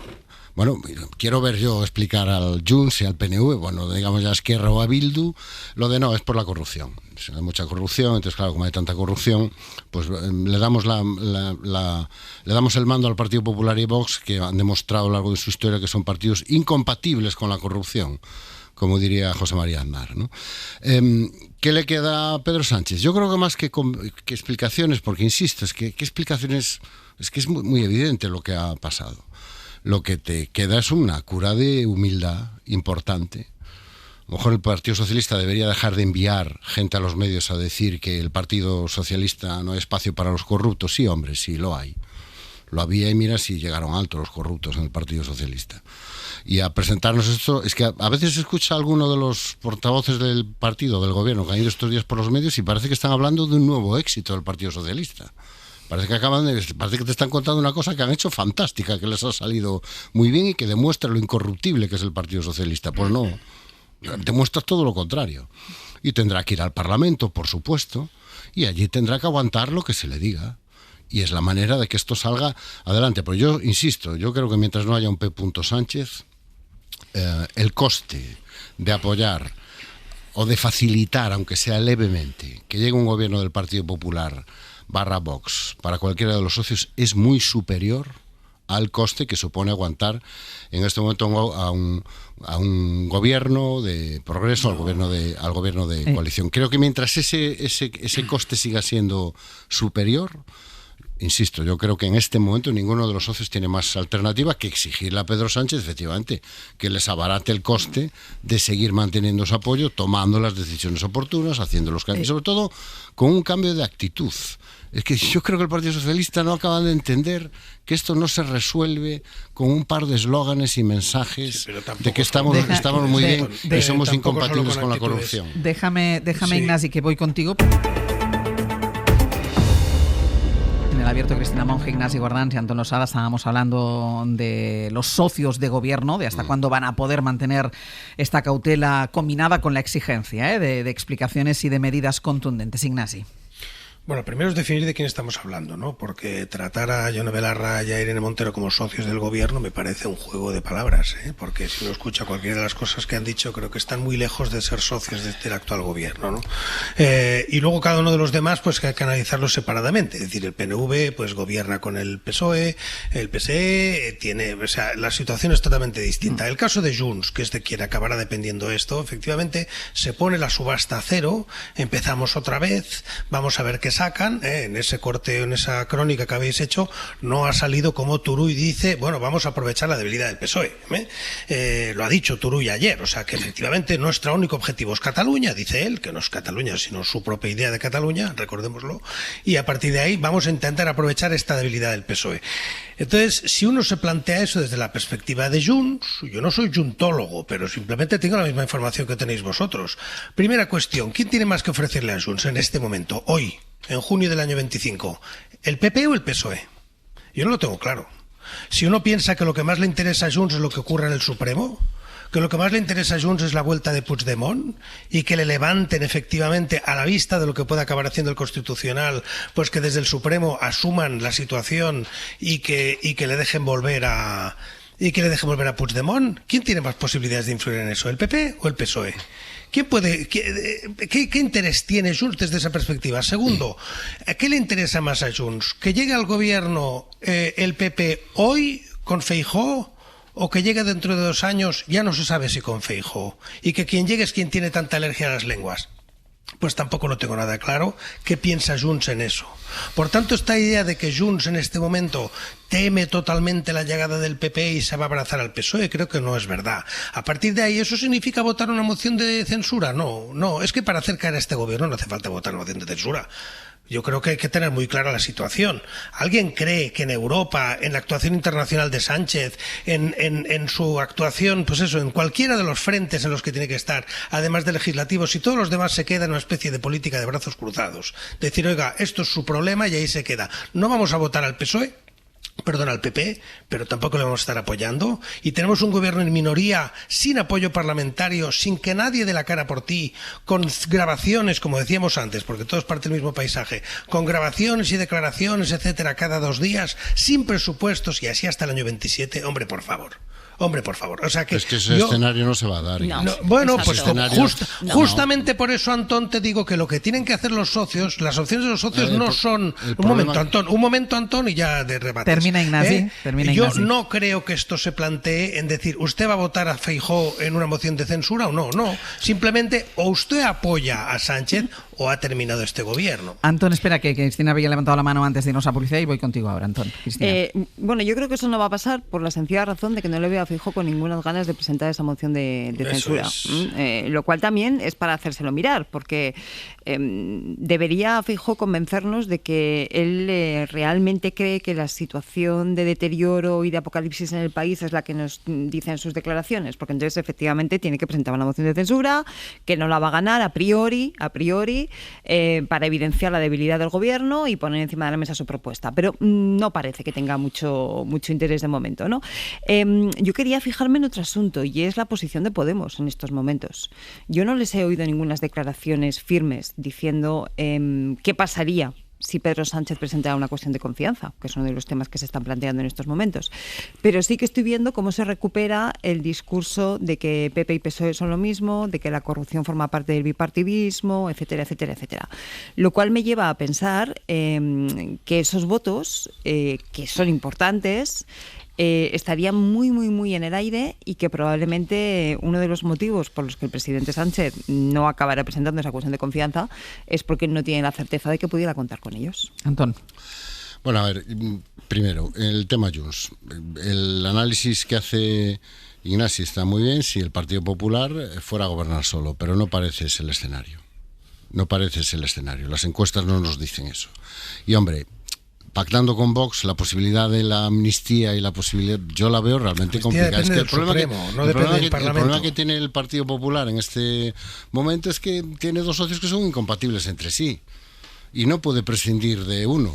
Bueno, quiero ver yo explicar al Junts y al PNV, bueno, digamos ya Esquerra o a Bildu, lo de no, es por la corrupción. Hay mucha corrupción, entonces claro, como hay tanta corrupción, pues le damos le damos el mando al Partido Popular y Vox, que han demostrado a lo largo de su historia que son partidos incompatibles con la corrupción, como diría José María Aznar, ¿no? ¿Qué le queda a Pedro Sánchez? Yo creo que más que explicaciones, porque insisto, es que explicaciones, es que es muy evidente lo que ha pasado. Lo que te queda es una cura de humildad importante. A lo mejor el Partido Socialista debería dejar de enviar gente a los medios a decir que el Partido Socialista no hay espacio para los corruptos. Sí, hombre, sí, lo hay. Lo había y mira si llegaron alto los corruptos en el Partido Socialista. Y a presentarnos esto, es que a veces se escucha a alguno de los portavoces del partido, del gobierno, que han ido estos días por los medios y parece que están hablando de un nuevo éxito del Partido Socialista. Parece que te están contando una cosa que han hecho fantástica, que les ha salido muy bien y que demuestra lo incorruptible que es el Partido Socialista. Pues no, demuestra todo lo contrario. Y tendrá que ir al Parlamento, por supuesto, y allí tendrá que aguantar lo que se le diga. Y es la manera de que esto salga adelante. Pero yo insisto, yo creo que mientras no haya un P. Sánchez, el coste de apoyar o de facilitar, aunque sea levemente, que llegue un gobierno del Partido Popular /Vox para cualquiera de los socios es muy superior al coste que supone aguantar en este momento a un gobierno de progreso, al gobierno de coalición. Creo que mientras ese coste siga siendo superior, insisto, yo creo que en este momento ninguno de los socios tiene más alternativa que exigirle a Pedro Sánchez, efectivamente, que les abarate el coste de seguir manteniendo su apoyo, tomando las decisiones oportunas, haciendo los cambios, y sobre todo con un cambio de actitud. Es que yo creo que el Partido Socialista no acaba de entender que esto no se resuelve con un par de eslóganes y mensajes de que estamos muy bien y somos incompatibles con la corrupción. Déjame sí. Ignasi, que voy contigo. En el abierto, Cristina Monge, Ignasi Guardans y Antón Losada estábamos hablando de los socios de gobierno, de hasta cuándo van a poder mantener esta cautela combinada con la exigencia de explicaciones y de medidas contundentes. Ignasi. Bueno, primero es definir de quién estamos hablando, ¿no? Porque tratar a Yone Belarra y a Irene Montero como socios del gobierno me parece un juego de palabras, ¿eh? Porque si uno escucha cualquiera de las cosas que han dicho, creo que están muy lejos de ser socios del actual gobierno, ¿no? Y luego cada uno de los demás, pues que hay que analizarlos separadamente. Es decir, el PNV, pues gobierna con el PSOE, el PSE tiene, o sea, la situación es totalmente distinta. El caso de Junts, que es de quien acabará dependiendo esto, efectivamente, se pone la subasta a cero, empezamos otra vez, vamos a ver qué sacan, en ese corte, en esa crónica que habéis hecho, no ha salido como Turull dice, bueno, vamos a aprovechar la debilidad del PSOE. Lo ha dicho Turull ayer, o sea que efectivamente nuestro único objetivo es Cataluña, dice él, que no es Cataluña, sino su propia idea de Cataluña, recordémoslo, y a partir de ahí vamos a intentar aprovechar esta debilidad del PSOE. Entonces, si uno se plantea eso desde la perspectiva de Junts, yo no soy juntólogo, pero simplemente tengo la misma información que tenéis vosotros. Primera cuestión, ¿quién tiene más que ofrecerle a Junts en este momento, hoy, en junio del año 25? ¿El PP o el PSOE? Yo no lo tengo claro. Si uno piensa que lo que más le interesa a Junts es lo que ocurra en el Supremo, que lo que más le interesa a Junts es la vuelta de Puigdemont y que le levanten efectivamente a la vista de lo que puede acabar haciendo el Constitucional, pues que desde el Supremo asuman la situación y que le dejen volver a Puigdemont. ¿Quién tiene más posibilidades de influir en eso, el PP o el PSOE? ¿Qué interés tiene Junts desde esa perspectiva? Segundo, ¿qué le interesa más a Junts? ¿Que llegue al gobierno el PP hoy con Feijóo o que llegue dentro de 2 años, ya no se sabe si con Feijóo, y que quien llegue es quien tiene tanta alergia a las lenguas? Pues tampoco lo tengo nada claro. ¿Qué piensa Junts en eso? Por tanto, esta idea de que Junts en este momento teme totalmente la llegada del PP y se va a abrazar al PSOE, creo que no es verdad. A partir de ahí, ¿eso significa votar una moción de censura? No, es que para hacer caer a este gobierno no hace falta votar una moción de censura. Yo creo que hay que tener muy clara la situación. ¿Alguien cree que en Europa, en la actuación internacional de Sánchez, en su actuación, pues eso, en cualquiera de los frentes en los que tiene que estar, además de legislativos, si todos los demás se quedan en una especie de política de brazos cruzados? Decir, oiga, esto es su problema y ahí se queda. No vamos a votar al PSOE, perdón, al PP, pero tampoco le vamos a estar apoyando, y tenemos un gobierno en minoría, sin apoyo parlamentario, sin que nadie dé la cara por ti, con grabaciones, como decíamos antes, porque todo es parte del mismo paisaje, con grabaciones y declaraciones, etcétera, cada 2 días, sin presupuestos y así hasta el año 27, hombre, por favor. O sea que es que ese escenario no se va a dar. Bueno, pues justamente por eso, Antón, te digo que lo que tienen que hacer los socios, las opciones de los socios no son... Un momento, Antón, y ya de rebate. Termina Ignasi. Yo no creo que esto se plantee en decir, ¿usted va a votar a Feijóo en una moción de censura o no? No, simplemente o usted apoya a Sánchez o ha terminado este gobierno. Antón, espera, que Cristina había levantado la mano antes de irnos a publicidad y voy contigo ahora, Antón. Bueno, yo creo que eso no va a pasar por la sencilla razón de que no le veo a Feijóo con ninguna ganas de presentar esa moción de censura. Lo cual también es para hacérselo mirar, porque debería Feijóo convencernos de que él realmente cree que la situación de deterioro y de apocalipsis en el país es la que nos dice en sus declaraciones, porque entonces efectivamente tiene que presentar una moción de censura, que no la va a ganar a priori, para evidenciar la debilidad del gobierno y poner encima de la mesa su propuesta. Pero no parece que tenga mucho interés de momento, ¿no? Yo quería fijarme en otro asunto, y es la posición de Podemos en estos momentos. Yo no les he oído ninguna declaraciones firmes diciendo qué pasaría si Pedro Sánchez presentara una cuestión de confianza, que es uno de los temas que se están planteando en estos momentos. Pero sí que estoy viendo cómo se recupera el discurso de que PP y PSOE son lo mismo, de que la corrupción forma parte del bipartidismo, etcétera, etcétera, etcétera. Lo cual me lleva a pensar que esos votos, que son importantes, estarían muy en el aire, y que probablemente uno de los motivos por los que el presidente Sánchez no acabará presentando esa cuestión de confianza es porque no tiene la certeza de que pudiera contar con ellos. Antón. Bueno, a ver, primero, el tema Junts. El análisis que hace Ignasi está muy bien si el Partido Popular fuera a gobernar solo, pero no parece ser el escenario. No parece ser el escenario. Las encuestas no nos dicen eso. Y, hombre, pactando con Vox, la posibilidad de la amnistía y la posibilidad, yo la veo realmente complicada. Es que el problema que tiene el Partido Popular en este momento es que tiene 2 socios que son incompatibles entre sí y no puede prescindir de uno.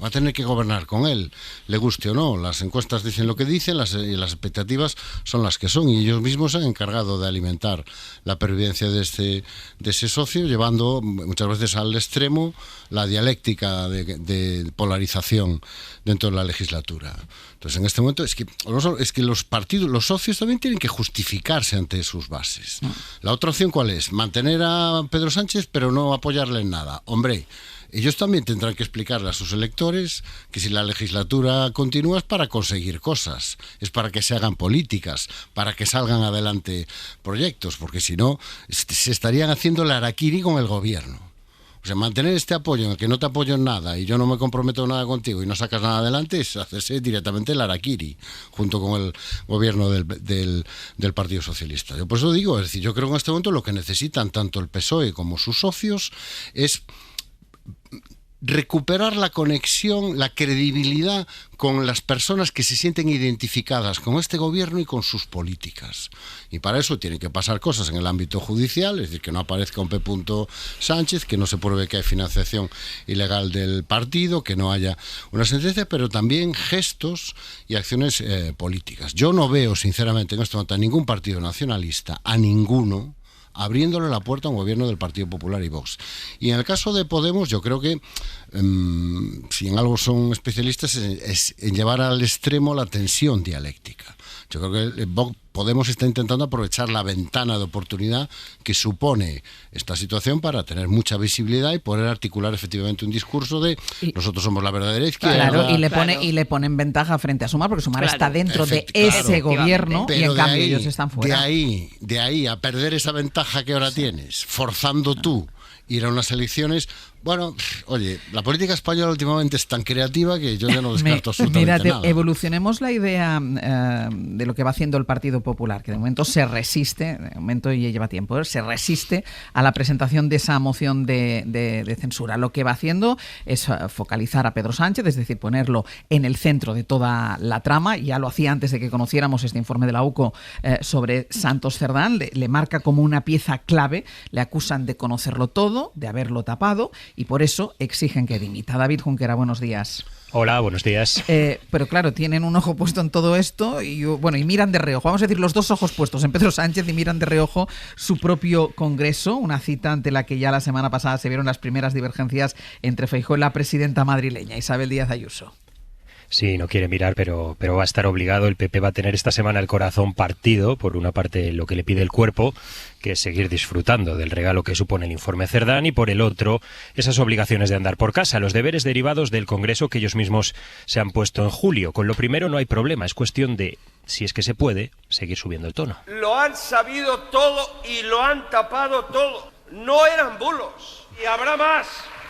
Va a tener que gobernar con él, le guste o no. Las encuestas dicen lo que dicen, las expectativas son las que son, y ellos mismos se han encargado de alimentar la pervivencia de ese socio, llevando muchas veces al extremo la dialéctica de polarización dentro de la legislatura. Entonces, en este momento es que los partidos, los socios también tienen que justificarse ante sus bases. La otra opción, ¿cuál es? Mantener a Pedro Sánchez pero no apoyarle en nada. Hombre, ellos también tendrán que explicarle a sus electores que si la legislatura continúa es para conseguir cosas, es para que se hagan políticas, para que salgan adelante proyectos, porque si no, se estarían haciendo la harakiri con el gobierno. O sea, mantener este apoyo en el que no te apoyo en nada y yo no me comprometo nada contigo y no sacas nada adelante es hacerse directamente el harakiri junto con el gobierno del Partido Socialista. Yo por eso digo, es decir, yo creo que en este momento lo que necesitan tanto el PSOE como sus socios es recuperar la conexión, la credibilidad con las personas que se sienten identificadas con este gobierno y con sus políticas. Y para eso tienen que pasar cosas en el ámbito judicial, es decir, que no aparezca un P. Sánchez, que no se pruebe que hay financiación ilegal del partido, que no haya una sentencia, pero también gestos y acciones políticas. Yo no veo, sinceramente, en este momento a ningún partido nacionalista, a ninguno, abriéndole la puerta a un gobierno del Partido Popular y Vox. Y en el caso de Podemos, yo creo que, si en algo son especialistas, es en llevar al extremo la tensión dialéctica. Yo creo que Podemos está intentando aprovechar la ventana de oportunidad que supone esta situación para tener mucha visibilidad y poder articular efectivamente un discurso de nosotros somos la verdadera izquierda. Claro, y le ponen ventaja frente a Sumar, porque Sumar está dentro de ese gobierno, y en cambio ellos están fuera. De ahí a perder esa ventaja que ahora tienes, forzando tú ir a unas elecciones, Bueno, oye, la política española últimamente es tan creativa que yo ya no descarto absolutamente nada. Evolucionemos la idea de lo que va haciendo el Partido Popular, que de momento se resiste, de momento ya lleva tiempo, se resiste a la presentación de esa moción de censura. Lo que va haciendo es focalizar a Pedro Sánchez, es decir, ponerlo en el centro de toda la trama. Ya lo hacía antes de que conociéramos este informe de la UCO sobre Santos Cerdán. Le marca como una pieza clave, le acusan de conocerlo todo, de haberlo tapado, y por eso exigen que dimita. David Junquera, buenos días. Hola, buenos días. Pero claro, tienen un ojo puesto en todo esto y miran de reojo. Vamos a decir, los dos ojos puestos en Pedro Sánchez y miran de reojo su propio Congreso, una cita ante la que ya la semana pasada se vieron las primeras divergencias entre Feijóo y la presidenta madrileña, Isabel Díaz Ayuso. Sí, no quiere mirar, pero va a estar obligado. El PP va a tener esta semana el corazón partido, por una parte lo que le pide el cuerpo, que es seguir disfrutando del regalo que supone el informe Cerdán, y por el otro, esas obligaciones de andar por casa, los deberes derivados del Congreso que ellos mismos se han puesto en julio. Con lo primero no hay problema, es cuestión de, si es que se puede, seguir subiendo el tono. Lo han sabido todo y lo han tapado todo. No eran bulos. Y habrá más,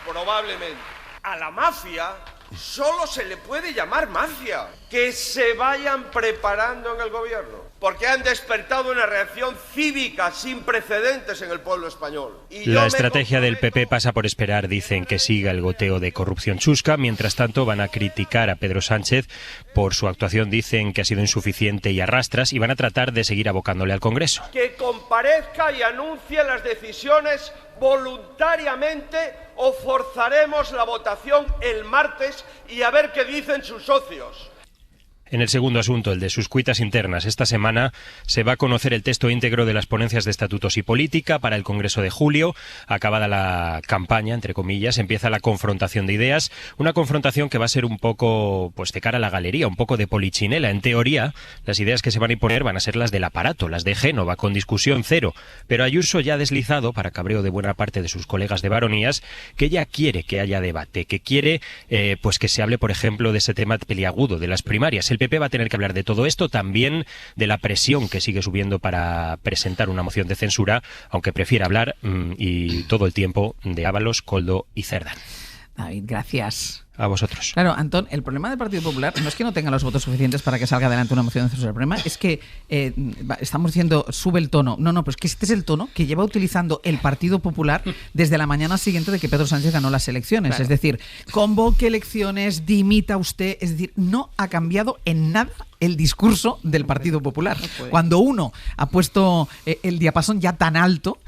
probablemente. A la mafia solo se le puede llamar mafia. Que se vayan preparando en el gobierno, porque han despertado una reacción cívica sin precedentes en el pueblo español. La estrategia del PP pasa por esperar, dicen, que siga el goteo de corrupción chusca. Mientras tanto, van a criticar a Pedro Sánchez por su actuación, dicen que ha sido insuficiente y arrastras, y van a tratar de seguir abocándole al Congreso. Que comparezca y anuncie las decisiones voluntariamente, o forzaremos la votación el martes y a ver qué dicen sus socios. En el segundo asunto, el de sus cuitas internas, esta semana se va a conocer el texto íntegro de las ponencias de estatutos y política para el Congreso de julio. Acabada la campaña, entre comillas, empieza la confrontación de ideas, una confrontación que va a ser un poco, pues, de cara a la galería, un poco de polichinela. En teoría, las ideas que se van a imponer van a ser las del aparato, las de Génova, con discusión cero. Pero Ayuso ya ha deslizado, para cabreo de buena parte de sus colegas de baronías, que ella quiere que haya debate, que quiere pues que se hable, por ejemplo, de ese tema peliagudo, de las primarias. El PP va a tener que hablar de todo esto, también de la presión que sigue subiendo para presentar una moción de censura, aunque prefiere hablar y todo el tiempo de Ábalos, Koldo y Cerdán. David, gracias. A vosotros. Claro, Antón, el problema del Partido Popular no es que no tenga los votos suficientes para que salga adelante una moción de censura. El problema es que estamos diciendo, sube el tono. No, pero es que este es el tono que lleva utilizando el Partido Popular desde la mañana siguiente de que Pedro Sánchez ganó las elecciones. Claro. Es decir, convoque elecciones, dimita usted. Es decir, no ha cambiado en nada el discurso del Partido Popular. No, cuando uno ha puesto el diapasón ya tan alto,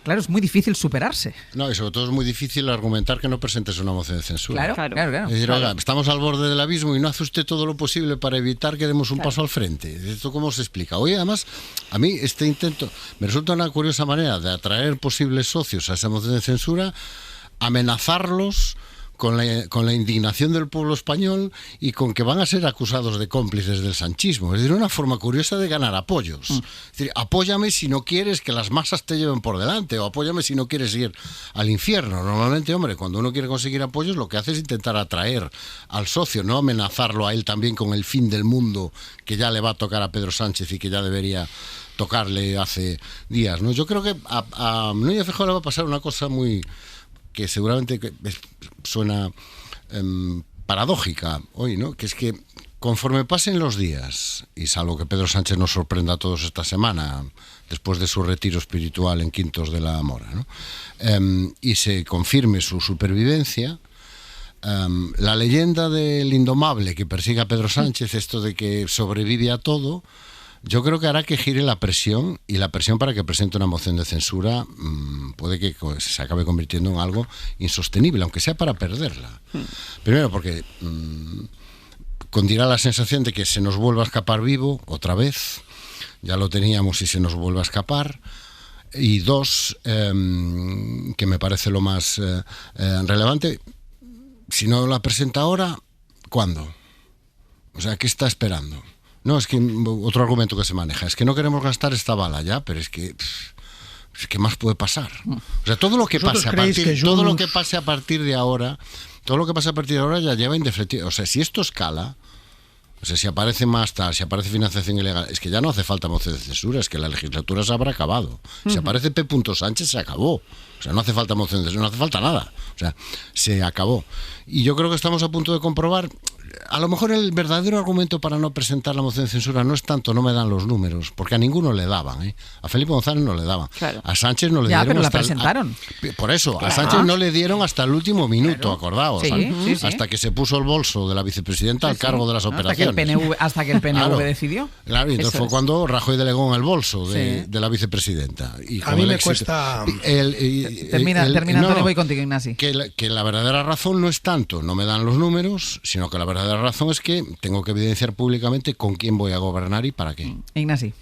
claro, es muy difícil superarse. No, y sobre todo es muy difícil argumentar que no presentes una moción de censura. Claro. Es decir, oiga, estamos al borde del abismo y no hace usted todo lo posible para evitar que demos un paso al frente. ¿Esto cómo se explica? Oye, además, a mí este intento me resulta una curiosa manera de atraer posibles socios a esa moción de censura, amenazarlos con la indignación del pueblo español y con que van a ser acusados de cómplices del sanchismo. Es decir, una forma curiosa de ganar apoyos. Es decir, apóyame si no quieres que las masas te lleven por delante, o apóyame si no quieres ir al infierno. Normalmente, hombre, cuando uno quiere conseguir apoyos, lo que hace es intentar atraer al socio, no amenazarlo a él también con el fin del mundo que ya le va a tocar a Pedro Sánchez y que ya debería tocarle hace días, ¿no? Yo creo que a Núñez Feijóo le va a pasar una cosa muy... que seguramente suena paradójica hoy, ¿no? Que es que conforme pasen los días, y salvo que Pedro Sánchez nos sorprenda a todos esta semana, después de su retiro espiritual en Quintos de la Mora, ¿no? Y se confirme su supervivencia, la leyenda del indomable que persigue a Pedro Sánchez, esto de que sobrevive a todo, yo creo que hará que gire la presión, y la presión para que presente una moción de censura puede que se acabe convirtiendo en algo insostenible, aunque sea para perderla. Primero porque condirá la sensación de que se nos vuelva a escapar vivo otra vez, ya lo teníamos y se nos vuelve a escapar. Y dos, que me parece lo más relevante, si no la presenta ahora, ¿cuándo? O sea, ¿qué está esperando? No, es que otro argumento que se maneja es que no queremos gastar esta bala ya, pero es que ¿qué más puede pasar? O sea, todo lo que pase a partir de ahora ya lleva indefectible. O sea, si esto escala, O sea, si aparece más tal, si aparece financiación ilegal, es que ya no hace falta moción de censura, es que la legislatura se habrá acabado. Si aparece P. Sánchez, se acabó. O sea, no hace falta moción de censura, no hace falta nada. O sea, se acabó. Y yo creo que estamos a punto de comprobar, a lo mejor el verdadero argumento para no presentar la moción de censura no es tanto no me dan los números, porque a ninguno le daban, ¿eh? A Felipe González no le daban. Claro. A Sánchez no le dieron. Pero hasta la presentaron. Por eso, a Sánchez no le dieron hasta el último minuto, acordaos. Sí, hasta que se puso el bolso de la vicepresidenta al cargo de las operaciones. Hasta que el PNV decidió. Claro, y entonces fue cuando Rajoy delegó en el bolso de la vicepresidenta. Y a mí me cuesta... Termina, Antonio, voy contigo, Ignasi. Que la verdadera razón no es tanto no me dan los números, sino que la verdadera razón es que tengo que evidenciar públicamente con quién voy a gobernar y para qué. Ignasi.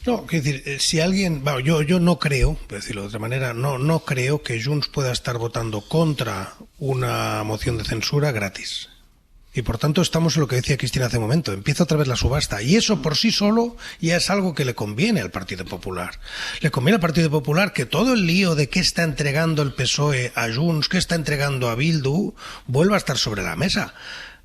No, quiero decir, si alguien, yo no creo, por decirlo de otra manera, no creo que Junts pueda estar votando contra una moción de censura gratis. Y por tanto estamos en lo que decía Cristina hace un momento, empieza otra vez la subasta. Y eso por sí solo ya es algo que le conviene al Partido Popular. Le conviene al Partido Popular que todo el lío de qué está entregando el PSOE a Junts, qué está entregando a Bildu, vuelva a estar sobre la mesa.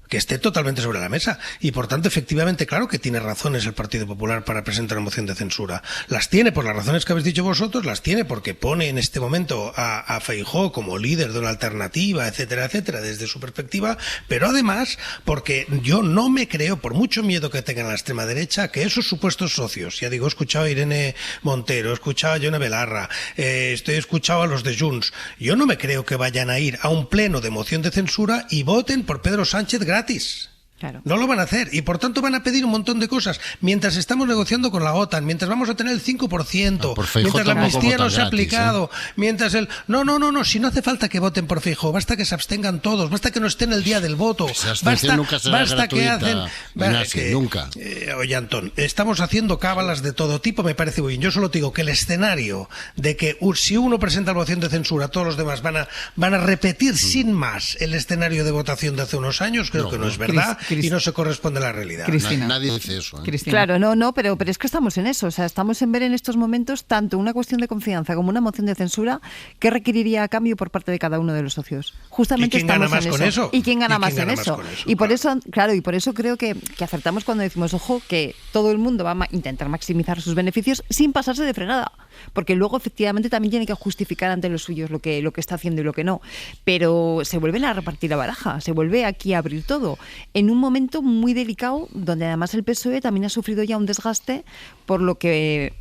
Que esté totalmente sobre la mesa. Y por tanto, efectivamente, claro que tiene razones el Partido Popular para presentar una moción de censura. Las tiene por las razones que habéis dicho vosotros, las tiene porque pone en este momento a Feijóo como líder de una alternativa, etcétera, etcétera, desde su perspectiva, pero además porque yo no me creo, por mucho miedo que tengan a la extrema derecha, que esos supuestos socios, ya digo, he escuchado a Irene Montero, he escuchado a Yone Belarra, he escuchado a los de Junts, yo no me creo que vayan a ir a un pleno de moción de censura y voten por Pedro Sánchez gratis. Claro. No lo van a hacer y por tanto van a pedir un montón de cosas mientras estamos negociando con la OTAN, mientras vamos a tener el 5%, mientras la amnistía no se ha aplicado, mientras el... No, si no hace falta que voten por Feijóo, basta que se abstengan todos, basta que no estén el día del voto, basta que hacen... Nunca. Oye, Antón, estamos haciendo cábalas de todo tipo, me parece muy bien. Yo solo digo que el escenario de que si uno presenta la moción de censura, todos los demás van a repetir sin más el escenario de votación de hace unos años, creo que no es verdad. Y no se corresponde a la realidad. Cristina. Nadie dice eso. Claro, pero es que estamos en eso. O sea, estamos en ver en estos momentos tanto una cuestión de confianza como una moción de censura que requeriría a cambio por parte de cada uno de los socios. Justamente ¿Y quién gana más con eso? ¿Y quién gana más en eso? Y por eso, claro, y por eso creo que acertamos cuando decimos, ojo, que todo el mundo va a intentar maximizar sus beneficios sin pasarse de frenada. Porque luego, efectivamente, también tiene que justificar ante los suyos lo que está haciendo y lo que no. Pero se vuelven a repartir la baraja, se vuelve aquí a abrir todo. En un momento muy delicado, donde además el PSOE también ha sufrido ya un desgaste por lo que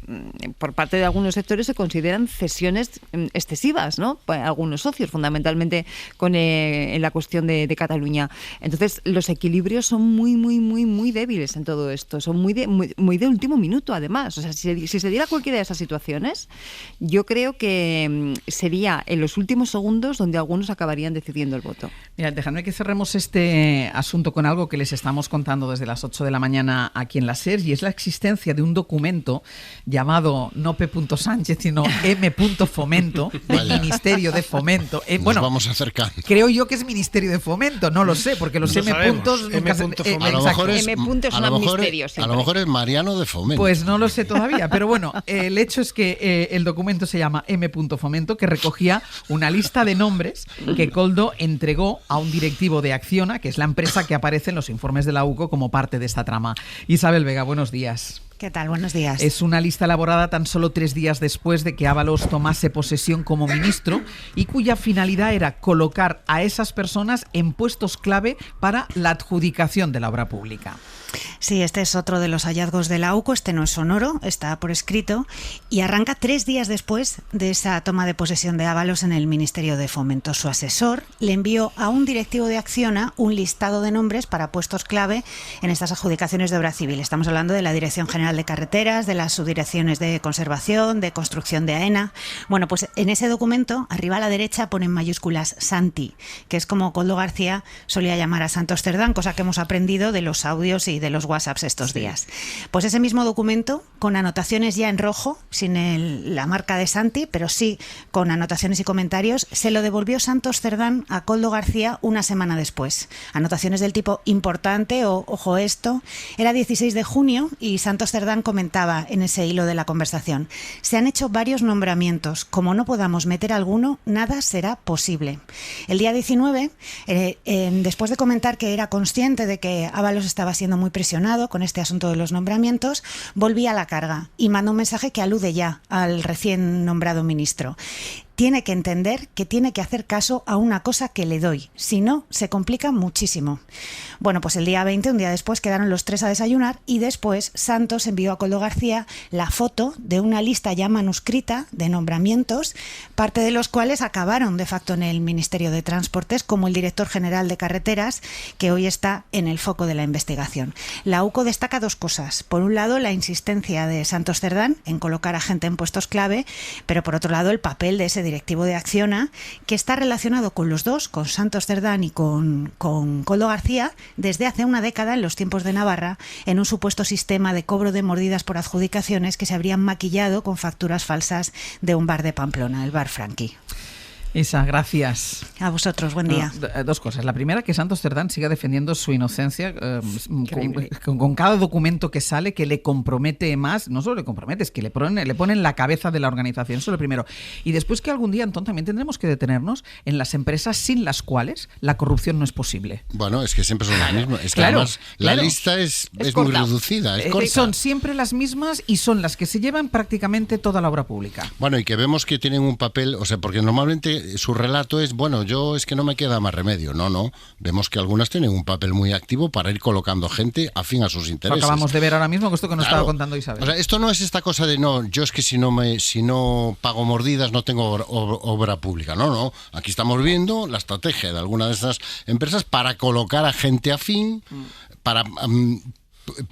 por parte de algunos sectores se consideran cesiones excesivas, ¿no? Para algunos socios, fundamentalmente en la cuestión de Cataluña. Entonces, los equilibrios son muy débiles en todo esto, son muy de último minuto, además. O sea, si se diera cualquiera de esas situaciones, yo creo que sería en los últimos segundos donde algunos acabarían decidiendo el voto. Mira, dejadme que cerremos este asunto con algo que les estamos contando desde las 8 de la mañana aquí en la SER, y es la existencia de un documento llamado no P. Sánchez, sino M. Fomento, del Ministerio de Fomento. Nos vamos acercando. Creo yo que es Ministerio de Fomento, no lo sé, porque los M. puntos nunca se... A lo mejor es M. puntos son ministerios. A lo mejor es Mariano de Fomento. Pues no lo sé todavía, pero bueno, el hecho es que el documento se llama M. Fomento, que recogía una lista de nombres que Koldo entregó a un directivo de Acciona, que es la empresa que aparece en los informes de la UCO como parte de esta trama. Isabel Vega, buenos días. ¿Qué tal? Buenos días. Es una lista elaborada tan solo 3 días después de que Ábalos tomase posesión como ministro y cuya finalidad era colocar a esas personas en puestos clave para la adjudicación de la obra pública. Sí, este es otro de los hallazgos de la UCO, este no es sonoro, está por escrito y arranca 3 días después de esa toma de posesión de Ábalos en el Ministerio de Fomento. Su asesor le envió a un directivo de Acciona un listado de nombres para puestos clave en estas adjudicaciones de obra civil. Estamos hablando de la Dirección General de Carreteras, de las subdirecciones de conservación, de construcción de AENA. Bueno, pues en ese documento, arriba a la derecha, pone en mayúsculas Santi, que es como Koldo García solía llamar a Santos Cerdán, cosa que hemos aprendido de los audios y de los WhatsApps estos días. Pues ese mismo documento, con anotaciones ya en rojo, sin la marca de Santi, pero sí con anotaciones y comentarios, se lo devolvió Santos Cerdán a Koldo García una semana después. Anotaciones del tipo importante o ojo esto. Era 16 de junio y Santos Cerdán comentaba en ese hilo de la conversación: se han hecho varios nombramientos, como no podamos meter alguno, nada será posible. El día 19, después de comentar que era consciente de que Ábalos estaba siendo muy presionado con este asunto de los nombramientos, volví a la carga y mandó un mensaje que alude ya al recién nombrado ministro. Tiene que entender que tiene que hacer caso a una cosa que le doy, si no, se complica muchísimo. Bueno, pues el día 20, un día después, quedaron los tres a desayunar y después Santos envió a Koldo García la foto de una lista ya manuscrita de nombramientos, parte de los cuales acabaron de facto en el Ministerio de Transportes, como el director general de Carreteras, que hoy está en el foco de la investigación. La UCO destaca dos cosas. Por un lado, la insistencia de Santos Cerdán en colocar a gente en puestos clave, pero por otro lado, el papel de ese directivo de Acciona, que está relacionado con los dos, con Santos Cerdán y con Koldo García, desde hace una década, en los tiempos de Navarra, en un supuesto sistema de cobro de mordidas por adjudicaciones que se habrían maquillado con facturas falsas de un bar de Pamplona, el bar Franqui. Isa, gracias. A vosotros, buen día. Dos cosas. La primera, que Santos Cerdán siga defendiendo su inocencia con cada documento que sale, que le compromete más. No solo le compromete, es que le ponen la cabeza de la organización. Eso es lo primero. Y después, que algún día, Antón, también tendremos que detenernos en las empresas sin las cuales la corrupción no es posible. Bueno, es que siempre son las mismas. Es que además la lista es muy reducida, es corta. Son siempre las mismas y son las que se llevan prácticamente toda la obra pública. Bueno, y que vemos que tienen un papel, o sea, porque normalmente su relato es, bueno, yo es que no me queda más remedio. No. Vemos que algunas tienen un papel muy activo para ir colocando gente afín a sus intereses. Lo acabamos de ver ahora mismo con esto que nos estaba contando Isabel. O sea, esto no es esta cosa de, no, yo es que si no pago mordidas no tengo obra pública. No. Aquí estamos viendo la estrategia de alguna de esas empresas para colocar a gente afín, para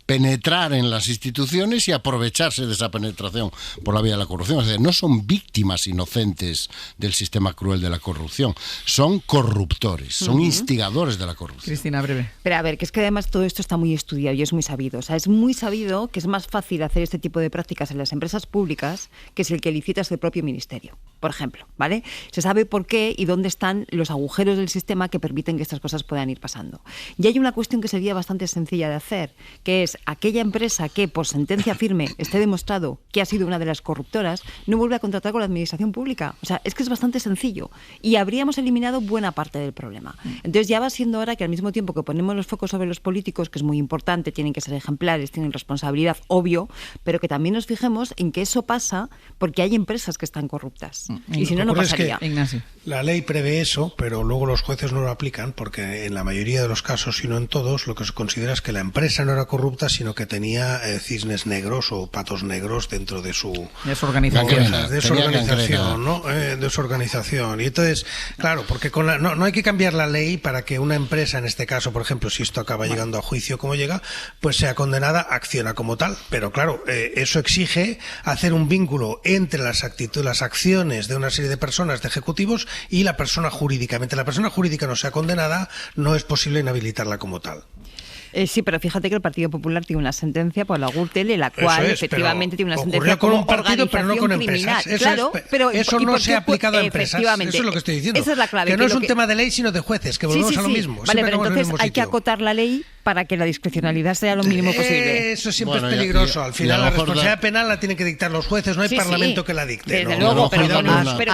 penetrar en las instituciones y aprovecharse de esa penetración por la vía de la corrupción. Es decir, no son víctimas inocentes del sistema cruel de la corrupción, son corruptores, son instigadores de la corrupción. Cristina, breve. Pero a ver, que es que además todo esto está muy estudiado y es muy sabido. O sea, es muy sabido que es más fácil hacer este tipo de prácticas en las empresas públicas que si el que licita es el propio ministerio, por ejemplo, ¿vale? Se sabe por qué y dónde están los agujeros del sistema que permiten que estas cosas puedan ir pasando. Y hay una cuestión que sería bastante sencilla de hacer, que es aquella empresa que por sentencia firme esté demostrado que ha sido una de las corruptoras, no vuelve a contratar con la administración pública. O sea, es que es bastante sencillo y habríamos eliminado buena parte del problema. Entonces ya va siendo hora que al mismo tiempo que ponemos los focos sobre los políticos, que es muy importante, tienen que ser ejemplares, tienen responsabilidad, obvio, pero que también nos fijemos en que eso pasa porque hay empresas que están corruptas. Y si no, no pasaría. Ignacio. La ley prevé eso, pero luego los jueces no lo aplican porque en la mayoría de los casos, si no en todos, lo que se considera es que la empresa no era corrupta, sino que tenía cisnes negros o patos negros dentro de su organización. De su organización, ¿no? De su organización. Y entonces, claro, porque no hay que cambiar la ley para que una empresa, en este caso, por ejemplo, si esto acaba llegando a juicio como llega, pues sea condenada, acciona como tal. Pero claro, eso exige hacer un vínculo entre las acciones de una serie de personas, de ejecutivos, y la persona jurídica. Mientras la persona jurídica no sea condenada, no es posible inhabilitarla como tal. Sí, pero fíjate que el Partido Popular tiene una sentencia por la Gürtel, en la cual efectivamente tiene una sentencia con como un partido, pero no con criminal. Empresas. Claro, pero eso no se ha aplicado a empresas. Eso es lo que estoy diciendo. Esa es la clave. Que no es un tema de ley, sino de jueces, que volvemos a lo mismo. Vale, pero entonces hay que acotar la ley para que la discrecionalidad sea lo mínimo posible. Eso siempre es peligroso. Al final la responsabilidad penal la tienen que dictar los jueces, no hay parlamento que la dicte. Desde luego, pero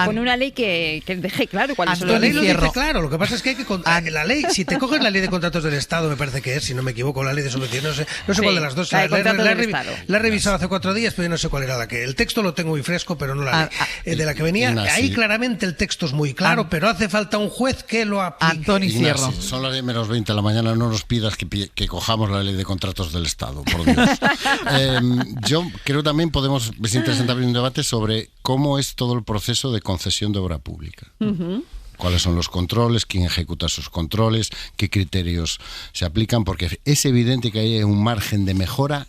con una ley que deje claro cuáles son los límites. La ley lo dice claro. Lo que pasa es que hay que la ley, si te coges la ley de contratos del Estado, me parece que es, si no me equivoco, la ley de subvenciones, no sé cuál de las dos. La he revisado hace 4 días, pero yo no sé cuál era la que. El texto lo tengo muy fresco, pero no la ley. De la que venía, ahí claramente el texto es muy claro, pero hace falta un juez que lo aplique. Antonio Cierro. Son las 10:20 de la mañana, no nos pidas que cojamos la ley de contratos del Estado, por Dios. Yo creo también es interesante abrir un debate sobre cómo es todo el proceso de concesión de obra pública. ¿Cuáles son los controles? ¿Quién ejecuta esos controles? ¿Qué criterios se aplican? Porque es evidente que hay un margen de mejora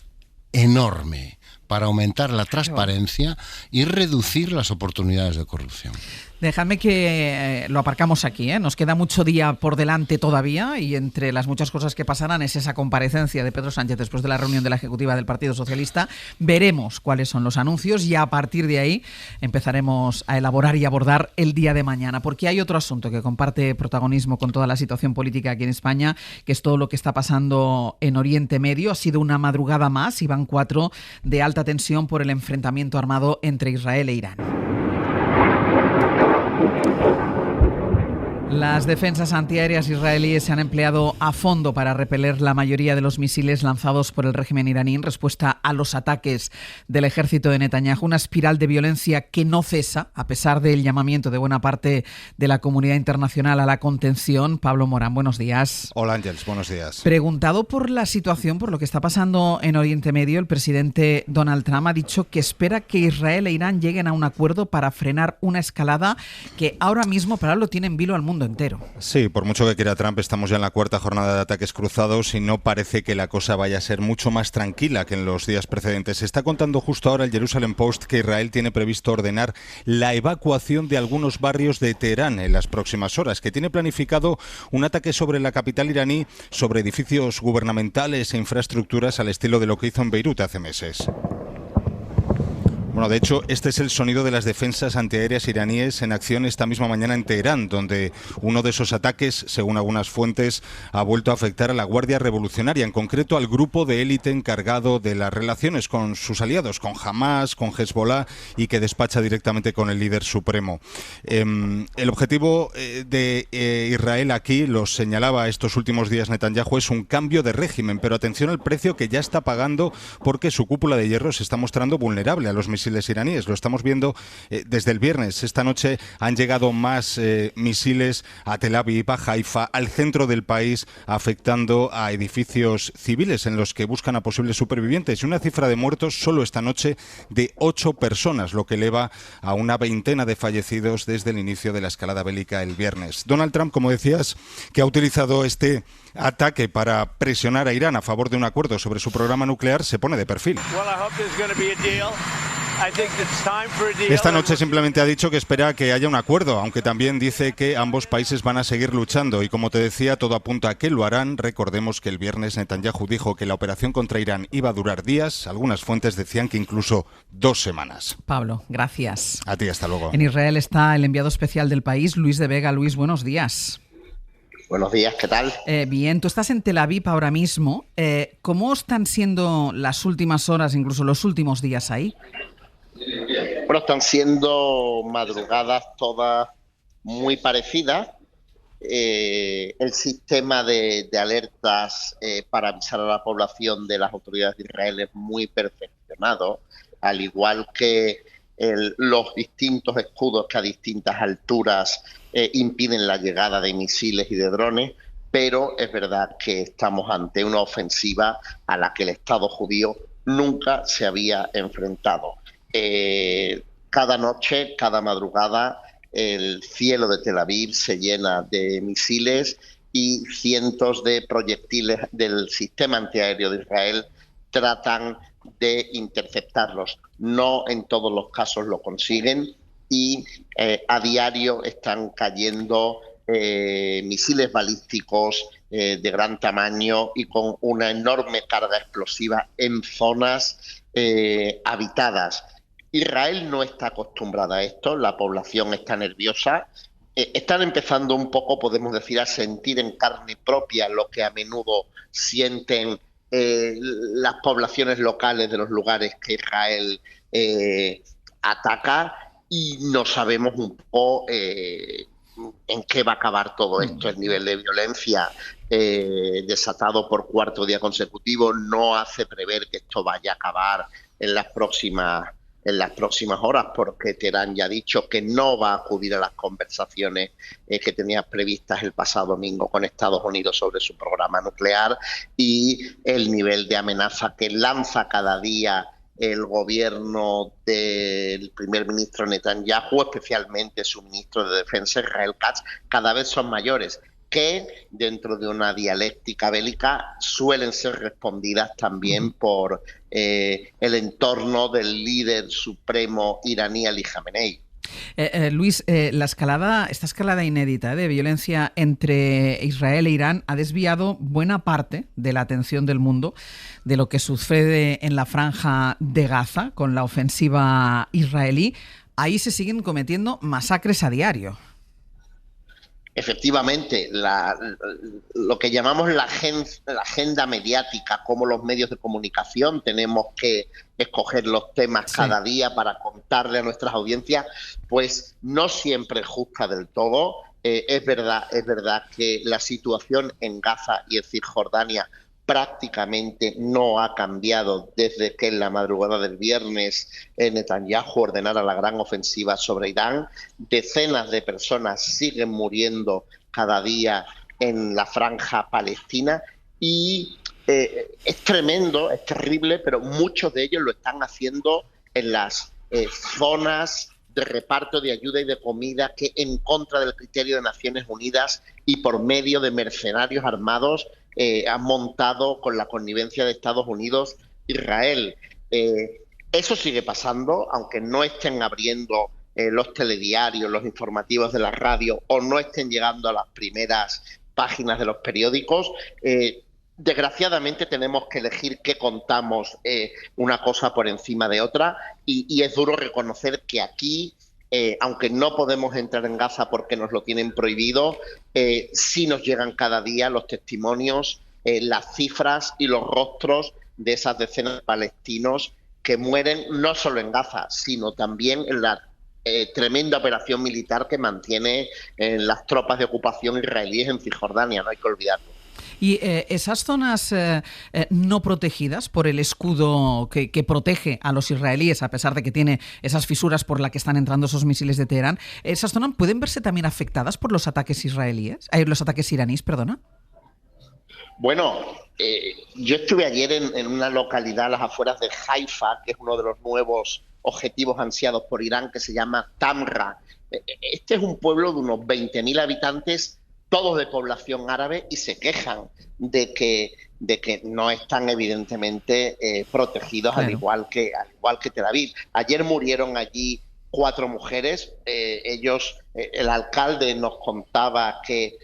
enorme para aumentar la transparencia y reducir las oportunidades de corrupción. Dejadme que lo aparcamos aquí, ¿eh? Nos queda mucho día por delante todavía y entre las muchas cosas que pasarán es esa comparecencia de Pedro Sánchez después de la reunión de la Ejecutiva del Partido Socialista. Veremos cuáles son los anuncios y a partir de ahí empezaremos a elaborar y abordar el día de mañana, porque hay otro asunto que comparte protagonismo con toda la situación política aquí en España, que es todo lo que está pasando en Oriente Medio. Ha sido una madrugada más y van 4 de alta tensión por el enfrentamiento armado entre Israel e Irán. Las defensas antiaéreas israelíes se han empleado a fondo para repeler la mayoría de los misiles lanzados por el régimen iraní en respuesta a los ataques del ejército de Netanyahu. Una espiral de violencia que no cesa, a pesar del llamamiento de buena parte de la comunidad internacional a la contención. Pablo Morán, buenos días. Hola Ángels, buenos días. Preguntado por la situación, por lo que está pasando en Oriente Medio, el presidente Donald Trump ha dicho que espera que Israel e Irán lleguen a un acuerdo para frenar una escalada que ahora mismo para él lo tiene en vilo al mundo entero. Sí, por mucho que quiera Trump, estamos ya en la 4ª jornada de ataques cruzados y no parece que la cosa vaya a ser mucho más tranquila que en los días precedentes. Se está contando justo ahora el Jerusalem Post que Israel tiene previsto ordenar la evacuación de algunos barrios de Teherán en las próximas horas, que tiene planificado un ataque sobre la capital iraní, sobre edificios gubernamentales e infraestructuras al estilo de lo que hizo en Beirut hace meses. Bueno, de hecho, este es el sonido de las defensas antiaéreas iraníes en acción esta misma mañana en Teherán, donde uno de esos ataques, según algunas fuentes, ha vuelto a afectar a la Guardia Revolucionaria, en concreto al grupo de élite encargado de las relaciones con sus aliados, con Hamas, con Hezbollah, y que despacha directamente con el líder supremo. El objetivo de Israel aquí, lo señalaba estos últimos días Netanyahu, es un cambio de régimen, pero atención al precio que ya está pagando porque su cúpula de hierro se está mostrando vulnerable a los misiles iraníes. Lo estamos viendo desde el viernes. Esta noche han llegado más misiles a Tel Aviv, a Haifa, al centro del país, afectando a edificios civiles en los que buscan a posibles supervivientes. Y una cifra de muertos solo esta noche de 8 personas, lo que eleva a una veintena de fallecidos desde el inicio de la escalada bélica el viernes. Donald Trump, como decías, que ha utilizado este ataque para presionar a Irán a favor de un acuerdo sobre su programa nuclear, se pone de perfil. Esta noche simplemente ha dicho que espera que haya un acuerdo, aunque también dice que ambos países van a seguir luchando y, como te decía, todo apunta a que lo harán. Recordemos que el viernes Netanyahu dijo que la operación contra Irán iba a durar días. Algunas fuentes decían que incluso 2 semanas. Pablo, gracias. A ti, hasta luego. En Israel está el enviado especial del país, Luis de Vega. Luis, buenos días. Buenos días, ¿qué tal? Bien, tú estás en Tel Aviv ahora mismo. ¿Cómo están siendo las últimas horas, incluso los últimos días ahí? Bueno, están siendo madrugadas todas muy parecidas. El sistema de alertas para avisar a la población de las autoridades de Israel es muy perfeccionado, al igual que los distintos escudos que a distintas alturas impiden la llegada de misiles y de drones, pero es verdad que estamos ante una ofensiva a la que el Estado judío nunca se había enfrentado. Cada noche, cada madrugada, el cielo de Tel Aviv se llena de misiles y cientos de proyectiles del sistema antiaéreo de Israel tratan de interceptarlos. No en todos los casos lo consiguen y a diario están cayendo misiles balísticos de gran tamaño y con una enorme carga explosiva en zonas habitadas. Israel no está acostumbrada a esto, la población está nerviosa, están empezando un poco, podemos decir, a sentir en carne propia lo que a menudo sienten las poblaciones locales de los lugares que Israel ataca, y no sabemos un poco en qué va a acabar todo esto. El nivel de violencia desatado por 4º día consecutivo no hace prever que esto vaya a acabar en las próximas horas, porque Teherán ya ha dicho que no va a acudir a las conversaciones que tenía previstas el pasado domingo con Estados Unidos sobre su programa nuclear, y el nivel de amenaza que lanza cada día el gobierno del primer ministro Netanyahu, especialmente su ministro de Defensa, Israel Katz, cada vez son mayores, que dentro de una dialéctica bélica suelen ser respondidas también por el entorno del líder supremo iraní Ali Khamenei. Luis, esta escalada inédita de violencia entre Israel e Irán ha desviado buena parte de la atención del mundo de lo que sucede en la franja de Gaza con la ofensiva israelí. Ahí se siguen cometiendo masacres a diario. Efectivamente, lo que llamamos la agenda mediática, como los medios de comunicación tenemos que escoger los temas cada día para contarle a nuestras audiencias, pues no siempre es justa del todo. Es verdad que la situación en Gaza y en Cisjordania prácticamente no ha cambiado desde que en la madrugada del viernes Netanyahu ordenara la gran ofensiva sobre Irán. Decenas de personas siguen muriendo cada día en la franja palestina y es tremendo, es terrible, pero muchos de ellos lo están haciendo en las zonas de reparto de ayuda y de comida que, en contra del criterio de Naciones Unidas y por medio de mercenarios armados, han montado con la connivencia de Estados Unidos Israel. Eso sigue pasando, aunque no estén abriendo los telediarios, los informativos de la radio, o no estén llegando a las primeras páginas de los periódicos. Desgraciadamente tenemos que elegir qué contamos una cosa por encima de otra, y es duro reconocer que aquí, aunque no podemos entrar en Gaza porque nos lo tienen prohibido, sí nos llegan cada día los testimonios, las cifras y los rostros de esas decenas de palestinos que mueren no solo en Gaza, sino también en la tremenda operación militar que mantiene las tropas de ocupación israelíes en Cisjordania, no hay que olvidarlo. Y esas zonas no protegidas por el escudo que protege a los israelíes, a pesar de que tiene esas fisuras por las que están entrando esos misiles de Teherán, ¿esas zonas pueden verse también afectadas por los ataques iraníes, perdona? Bueno, yo estuve ayer en una localidad a las afueras de Haifa, que es uno de los nuevos objetivos ansiados por Irán, que se llama Tamra. Este es un pueblo de unos 20.000 habitantes, todos de población árabe, y se quejan de que no están evidentemente protegidos, claro, al igual que Tel Aviv. Ayer murieron allí 4 mujeres. El alcalde nos contaba que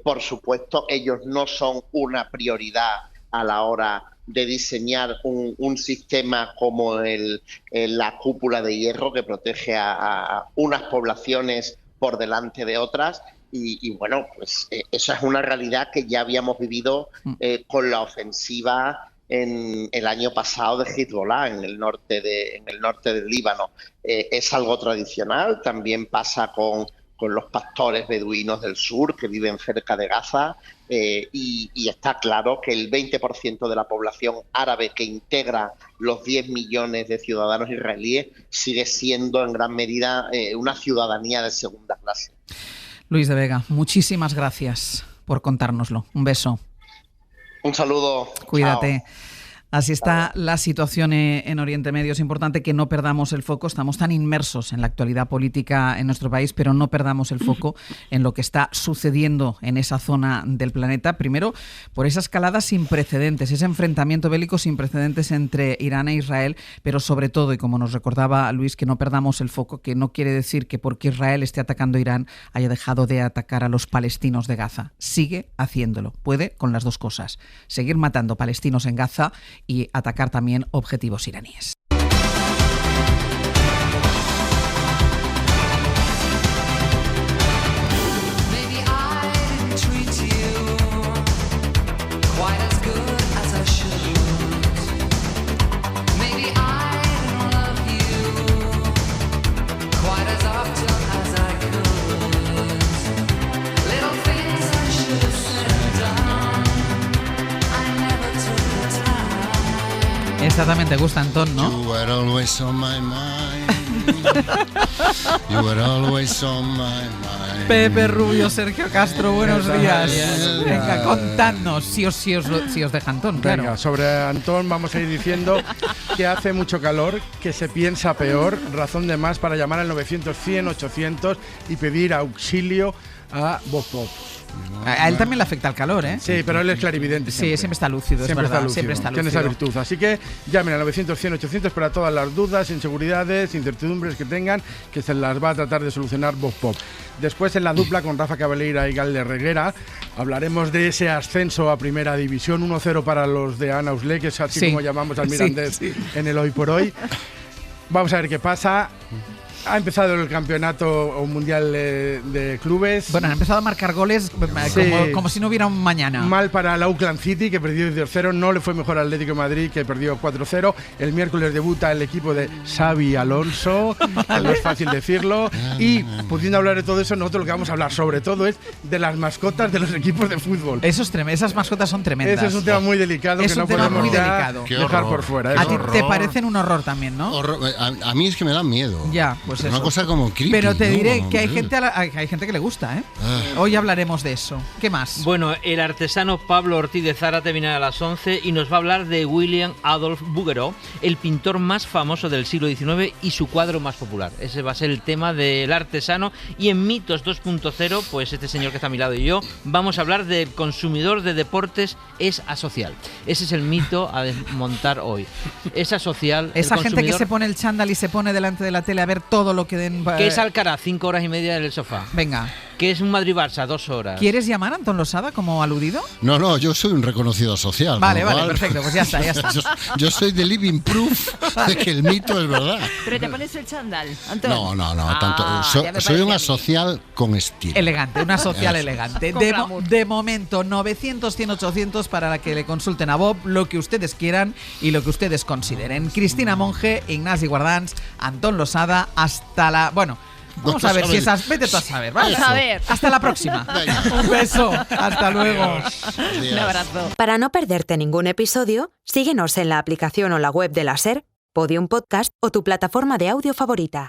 por supuesto ellos no son una prioridad a la hora de diseñar un sistema como la cúpula de hierro que protege a unas poblaciones por delante de otras. Y bueno, pues esa es una realidad que ya habíamos vivido con la ofensiva en el año pasado de Hezbollah en el norte del Líbano. Es algo tradicional, también pasa con los pastores beduinos del sur que viven cerca de Gaza, y está claro que el 20% de la población árabe que integra los 10 millones de ciudadanos israelíes sigue siendo en gran medida una ciudadanía de segunda clase. Luis de Vega, muchísimas gracias por contárnoslo. Un beso. Un saludo. Cuídate. Chao. Así está la situación en Oriente Medio. Es importante que no perdamos el foco. Estamos tan inmersos en la actualidad política en nuestro país, pero no perdamos el foco en lo que está sucediendo en esa zona del planeta. Primero, por esa escalada sin precedentes, ese enfrentamiento bélico sin precedentes entre Irán e Israel, pero sobre todo, y como nos recordaba Luis, que no perdamos el foco, que no quiere decir que porque Israel esté atacando a Irán haya dejado de atacar a los palestinos de Gaza. Sigue haciéndolo. Puede con las dos cosas. Seguir matando palestinos en Gaza y atacar también objetivos iraníes. Esta también te gusta, Antón, ¿no? You were always on my mind. You were always on my mind. Pepe Rubio, Sergio Castro, buenos días. Venga, contadnos si os deja Antón, claro. Venga, sobre Antón vamos a ir diciendo que hace mucho calor, que se piensa peor, razón de más para llamar al 900 100 800 y pedir auxilio a Voz Pop. A él también le afecta el calor, ¿eh? Sí, pero él es clarividente. Sí, siempre está lúcido, es verdad. Siempre está lúcido. Tiene esa virtud. Así que llamen al 900 100 800 para todas las dudas, inseguridades, incertidumbres que tengan, que se las va a tratar de solucionar Voz Pop. Después, en la dupla con Rafa Cabeleira y Galder Reguera, hablaremos de ese ascenso a Primera División, 1-0 para los de Ana Usle, que es así como llamamos al Mirandés en el Hoy por Hoy. Vamos a ver qué pasa. Ha empezado el campeonato mundial de clubes. Bueno, han empezado a marcar goles como si no hubiera un mañana. Mal para el Auckland City, que perdió 2-0. No le fue mejor al Atlético de Madrid, que perdió 4-0. El miércoles debuta el equipo de Xavi Alonso, no es fácil decirlo. Y pudiendo hablar de todo eso, nosotros lo que vamos a hablar sobre todo es de las mascotas de los equipos de fútbol. Esas mascotas son tremendas. Ese es un tema muy delicado que no podemos dejar por fuera. A ti te parecen un horror también, ¿no? A mí es que me dan miedo. Ya, pues una cosa como creepy. Pero te diré que hay gente que le gusta, ¿eh? Hoy hablaremos de eso. ¿Qué más? Bueno, el artesano Pablo Ortiz de Zárate viene a las 11 y nos va a hablar de William Adolph Bouguereau, el pintor más famoso del siglo XIX y su cuadro más popular. Ese va a ser el tema del artesano. Y en Mitos 2.0, pues este señor que está a mi lado y yo, vamos a hablar del consumidor de deportes es asocial. Ese es el mito a desmontar hoy. Es asocial. Esa gente que se pone el chándal y se pone delante de la tele a ver todo lo que den. ¿Qué es Alcaraz? 5 horas y media en el sofá. Venga. ¿Qué es un Madrid-Barça? 2 horas. ¿Quieres llamar a Antón Losada como aludido? No, yo soy un reconocido social. Vale, perfecto, pues ya está. Yo soy the living proof de que el mito es verdad. ¿Pero te pones el chándal, Antón? No, tanto. Soy una social con estilo. Elegante, una social elegante. De momento, 900, 100, 800 para que le consulten a Bob lo que ustedes quieran y lo que ustedes consideren. Cristina Monge, Ignasi Guardans, Antón Losada, hasta la... Bueno... Vamos a ver si esas... Vete tú a saber, ¿vale? Vamos a ver. Hasta la próxima. Un beso. Hasta luego. Un abrazo. Para no perderte ningún episodio, síguenos en la aplicación o la web de la SER, Podium Podcast o tu plataforma de audio favorita.